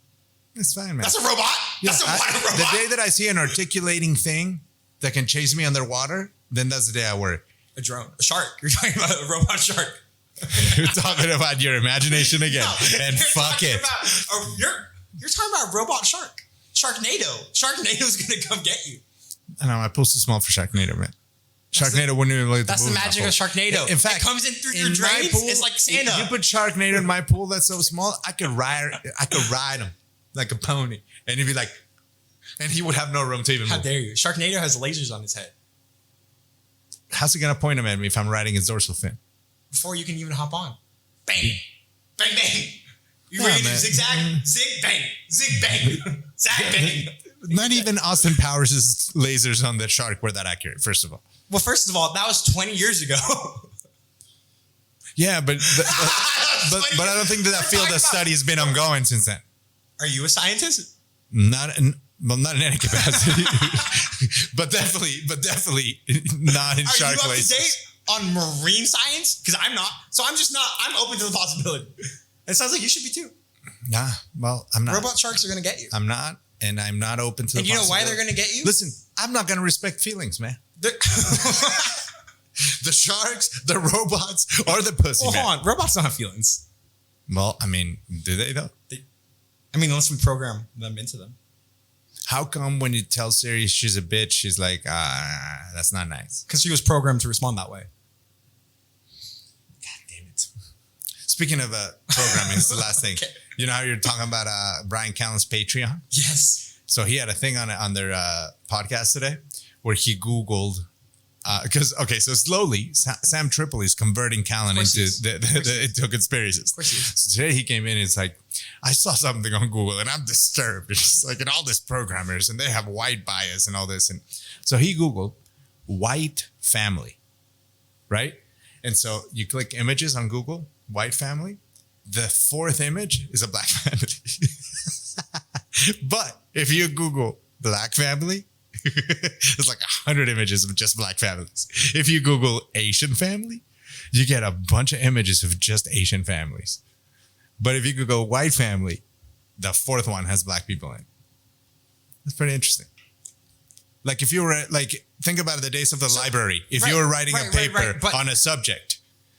It's fine, man. That's a robot? Yeah, That's a water robot? The day that I see an articulating thing that can chase me underwater, then that's the day I worry. A drone. A shark. You're talking about a robot shark. You're talking about your imagination again. No, and fuck it. You're talking about robot shark. Sharknado. Sharknado's going to come get you. I know, my pool's too small for Sharknado, man. Sharknado wouldn't even look at the That's pool. the magic of Sharknado. In fact, it comes in through your in my drains. pool, It's like Santa. If you put Sharknado in my pool that's so small, I could ride him like a pony. And he'd be like, and he would have no room to even How move. dare you? Sharknado has lasers on his head. How's he going to point them at me if I'm riding his dorsal fin? Before you can even hop on. Bang. Bang, bang. You Yeah, ready to man. zigzag? Zig, bang. Zig, bang. Zag, bang. Not even Austin Powers' lasers on that shark were that accurate, first of all. Well, first of all, that was 20 years ago. Yeah, but I don't think that field of study has been ongoing since then. Are you a scientist? Not in any capacity, but definitely not in Are shark you up lasers. to date on marine science? Because I'm not. So I'm just not. I'm open to the possibility. It sounds like you should be too. Nah, well, I'm not. Robot sharks are going to get you. I'm not, and I'm not open to. And you know why they're going to get you? Listen, I'm not going to respect feelings, man. The sharks, the robots, or the pussy. Well, man. hold on. Robots don't have feelings. Well, I mean, do they though? I mean, unless we program them into them. How come when you tell Siri she's a bitch, she's like, that's not nice? Because she was programmed to respond that way. God damn it. Speaking of programming, it's the last thing. Okay. You know how you're talking about Brian Callen's Patreon? Yes. So he had a thing on their podcast today where he Googled, so slowly Sam Tripoli is converting Callen into conspiracies. So today he came in and it's like, I saw something on Google and I'm disturbed. It's like, and all these programmers and they have white bias and all this. And so he Googled white family, right? And so you click images on Google, white family. The fourth image is a black family. But if you Google black family, there's like 100 images of just black families. If you Google Asian family, you get a bunch of images of just Asian families. But if you Google white family, the fourth one has black people in. That's pretty interesting. Like if you were think about the days of the library. If you were writing a paper on a subject,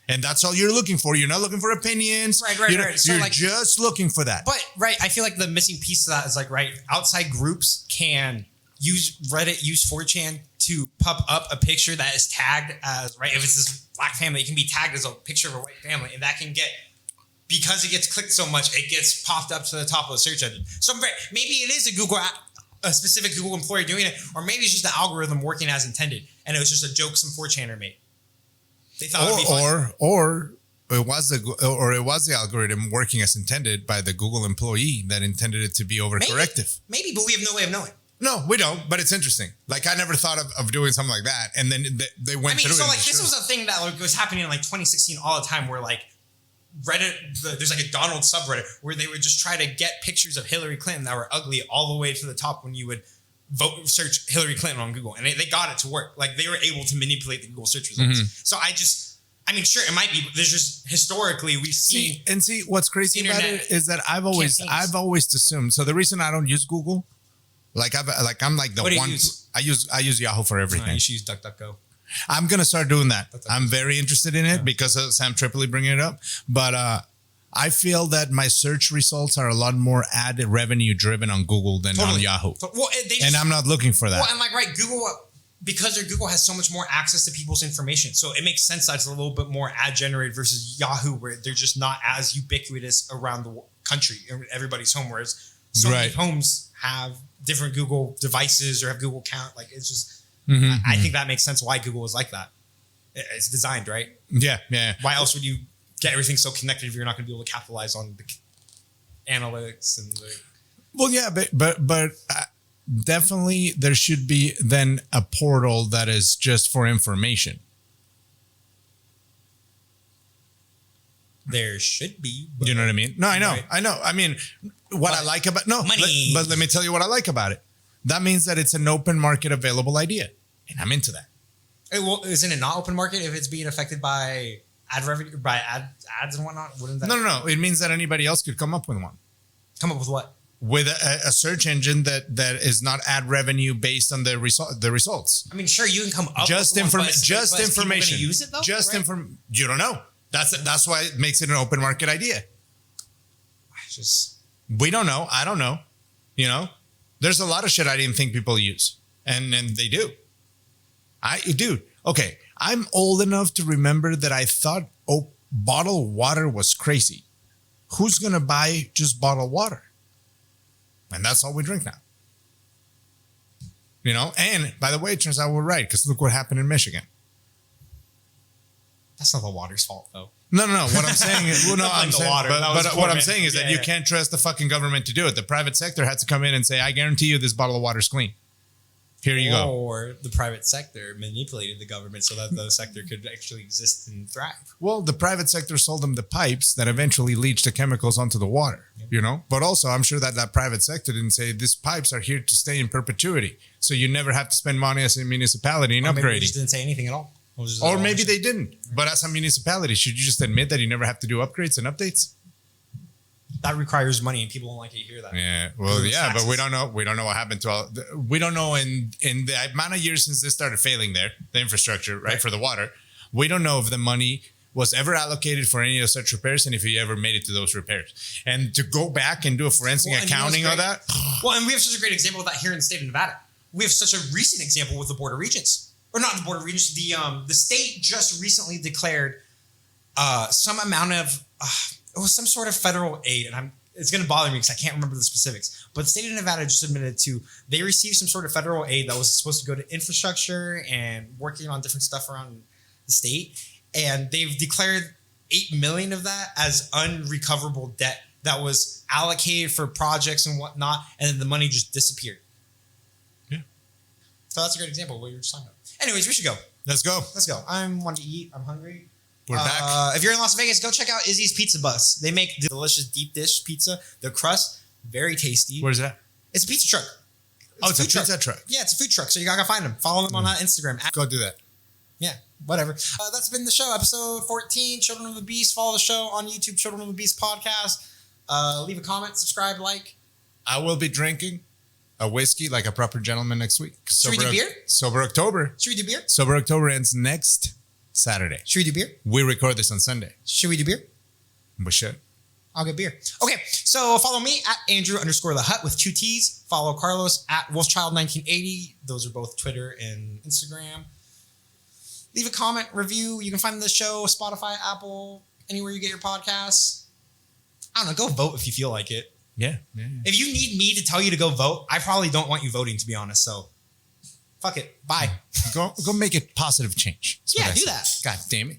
and that's all you're looking for. You're not looking for opinions. You're just looking for that. But I feel like the missing piece of that is outside groups can use Reddit, use 4chan to pop up a picture that is tagged as, if it's this black family, it can be tagged as a picture of a white family. And that can get, because it gets clicked so much, it gets popped up to the top of the search engine. So maybe it is a specific Google employee doing it, or maybe it's just the algorithm working as intended. And it was just a joke some 4chaner made. They thought it would be funny. Or it was the algorithm working as intended by the Google employee that intended it to be overcorrective. Maybe, but we have no way of knowing. No, we don't, but it's interesting. Like, I never thought of doing something like that. And then they went through it. So, this was a thing that was happening in 2016 all the time where, Reddit, there's a Donald subreddit where they would just try to get pictures of Hillary Clinton that were ugly all the way to the top when you would search Hillary Clinton on Google. And they got it to work. They were able to manipulate the Google search results. Mm-hmm. So sure, it might be, but there's just historically we've seen. See, what's crazy about it is that I've always assumed. So the reason I don't use Google, I'm like the what do one. You use? I use Yahoo for everything. You should use DuckDuckGo. I'm gonna start doing that. I'm very interested in it because of Sam Tripoli bringing it up. But I feel that my search results are a lot more ad revenue driven on Google than on Yahoo. And I'm not looking for that. Well, and Google, because Google has so much more access to people's information, so it makes sense that it's a little bit more ad generated versus Yahoo, where they're just not as ubiquitous around the country in everybody's home. Whereas so many homes have different Google devices or have Google account. It's just. I think that makes sense why Google is like that. It's designed, right? Yeah. Why else would you get everything so connected if you're not going to be able to capitalize on the analytics and the... Well, yeah, but definitely there should be then a portal that is just for information. There should be. You know what I mean? No, I know. Right. I know. I mean, what I like about money. But let me tell you what I like about it. That means that it's an open market available idea, and I'm into that. Well, isn't it not open market if it's being affected by ad revenue, by ads and whatnot? Wouldn't that No. It means that anybody else could come up with one. come up with what? With a search engine that is not ad revenue based on the results. I mean, sure, you can come up Just with one, just but is people information. gonna use it though? Just right? You don't know. That's why it makes it an open market idea. We don't know. I don't know. You know, there's a lot of shit I didn't think people use, and they do. Dude. Okay, I'm old enough to remember that I thought bottled water was crazy. Who's gonna buy just bottled water? And that's all we drink now. You know, and by the way, it turns out we're right, because look what happened in Michigan. That's not the water's fault, though. No. What I'm saying is, well, no, I'm saying, water. but what I'm saying is that you can't trust the fucking government to do it. The private sector had to come in and say, I guarantee you this bottle of water is clean. Here you go. Or the private sector manipulated the government so that the sector could actually exist and thrive. Well, the private sector sold them the pipes that eventually leached the chemicals onto the water, you know? But also, I'm sure that private sector didn't say, these pipes are here to stay in perpetuity. So you never have to spend money as a municipality in Maybe they upgrading. just didn't say anything at all. Or maybe they didn't. But as a municipality, should you just admit that you never have to do upgrades and updates? That requires money, and people don't like to hear that. Yeah, well, yeah, but we don't know. We don't know what happened to all. We don't know in the amount of years since this started failing there, the infrastructure, right, for the water. We don't know if the money was ever allocated for any of such repairs, and if he ever made it to those repairs. And to go back and do a forensic accounting of that. Well, and we have such a great example of that here in the state of Nevada. We have such a recent example with the Board of Regents, or not the Board of Regents. The state just recently declared some amount of. It was some sort of federal aid, and it's going to bother me because I can't remember the specifics. But the state of Nevada just admitted they received some sort of federal aid that was supposed to go to infrastructure and working on different stuff around the state. And they've declared $8 million of that as unrecoverable debt that was allocated for projects and whatnot, and then the money just disappeared. Yeah. So that's a great example of what you were just talking about. Anyways, we should go. Let's go. Let's go. I'm wanting to eat. I'm hungry. We're back. If you're in Las Vegas, go check out Izzy's Pizza Bus. They make delicious deep dish pizza. The crust, very tasty. Where's that? It's a pizza truck. It's a pizza truck. Yeah, it's a food truck. So you gotta find them. Follow them on Instagram. Go do that. Yeah, whatever. That's been the show, episode 14, Children of the Beast. Follow the show on YouTube, Children of the Beast podcast. Leave a comment, subscribe, like. I will be drinking a whiskey like a proper gentleman next week. Should we do beer? Sober October. Should we do beer? Sober October ends next Saturday. Should we do beer? We record this on Sunday. Should we do beer? We should. I'll get beer. Okay, so follow me at Andrew_the_hut with 2 T's. Follow Carlos at Wolfchild1980. Those are both Twitter and Instagram. Leave a comment, review. You can find the show Spotify, Apple, anywhere you get your podcasts. I don't know. Go vote if you feel like it. Yeah. If you need me to tell you to go vote, I probably don't want you voting, to be honest. So, fuck it. Bye. Go make a positive change. Yeah, do that. God damn it.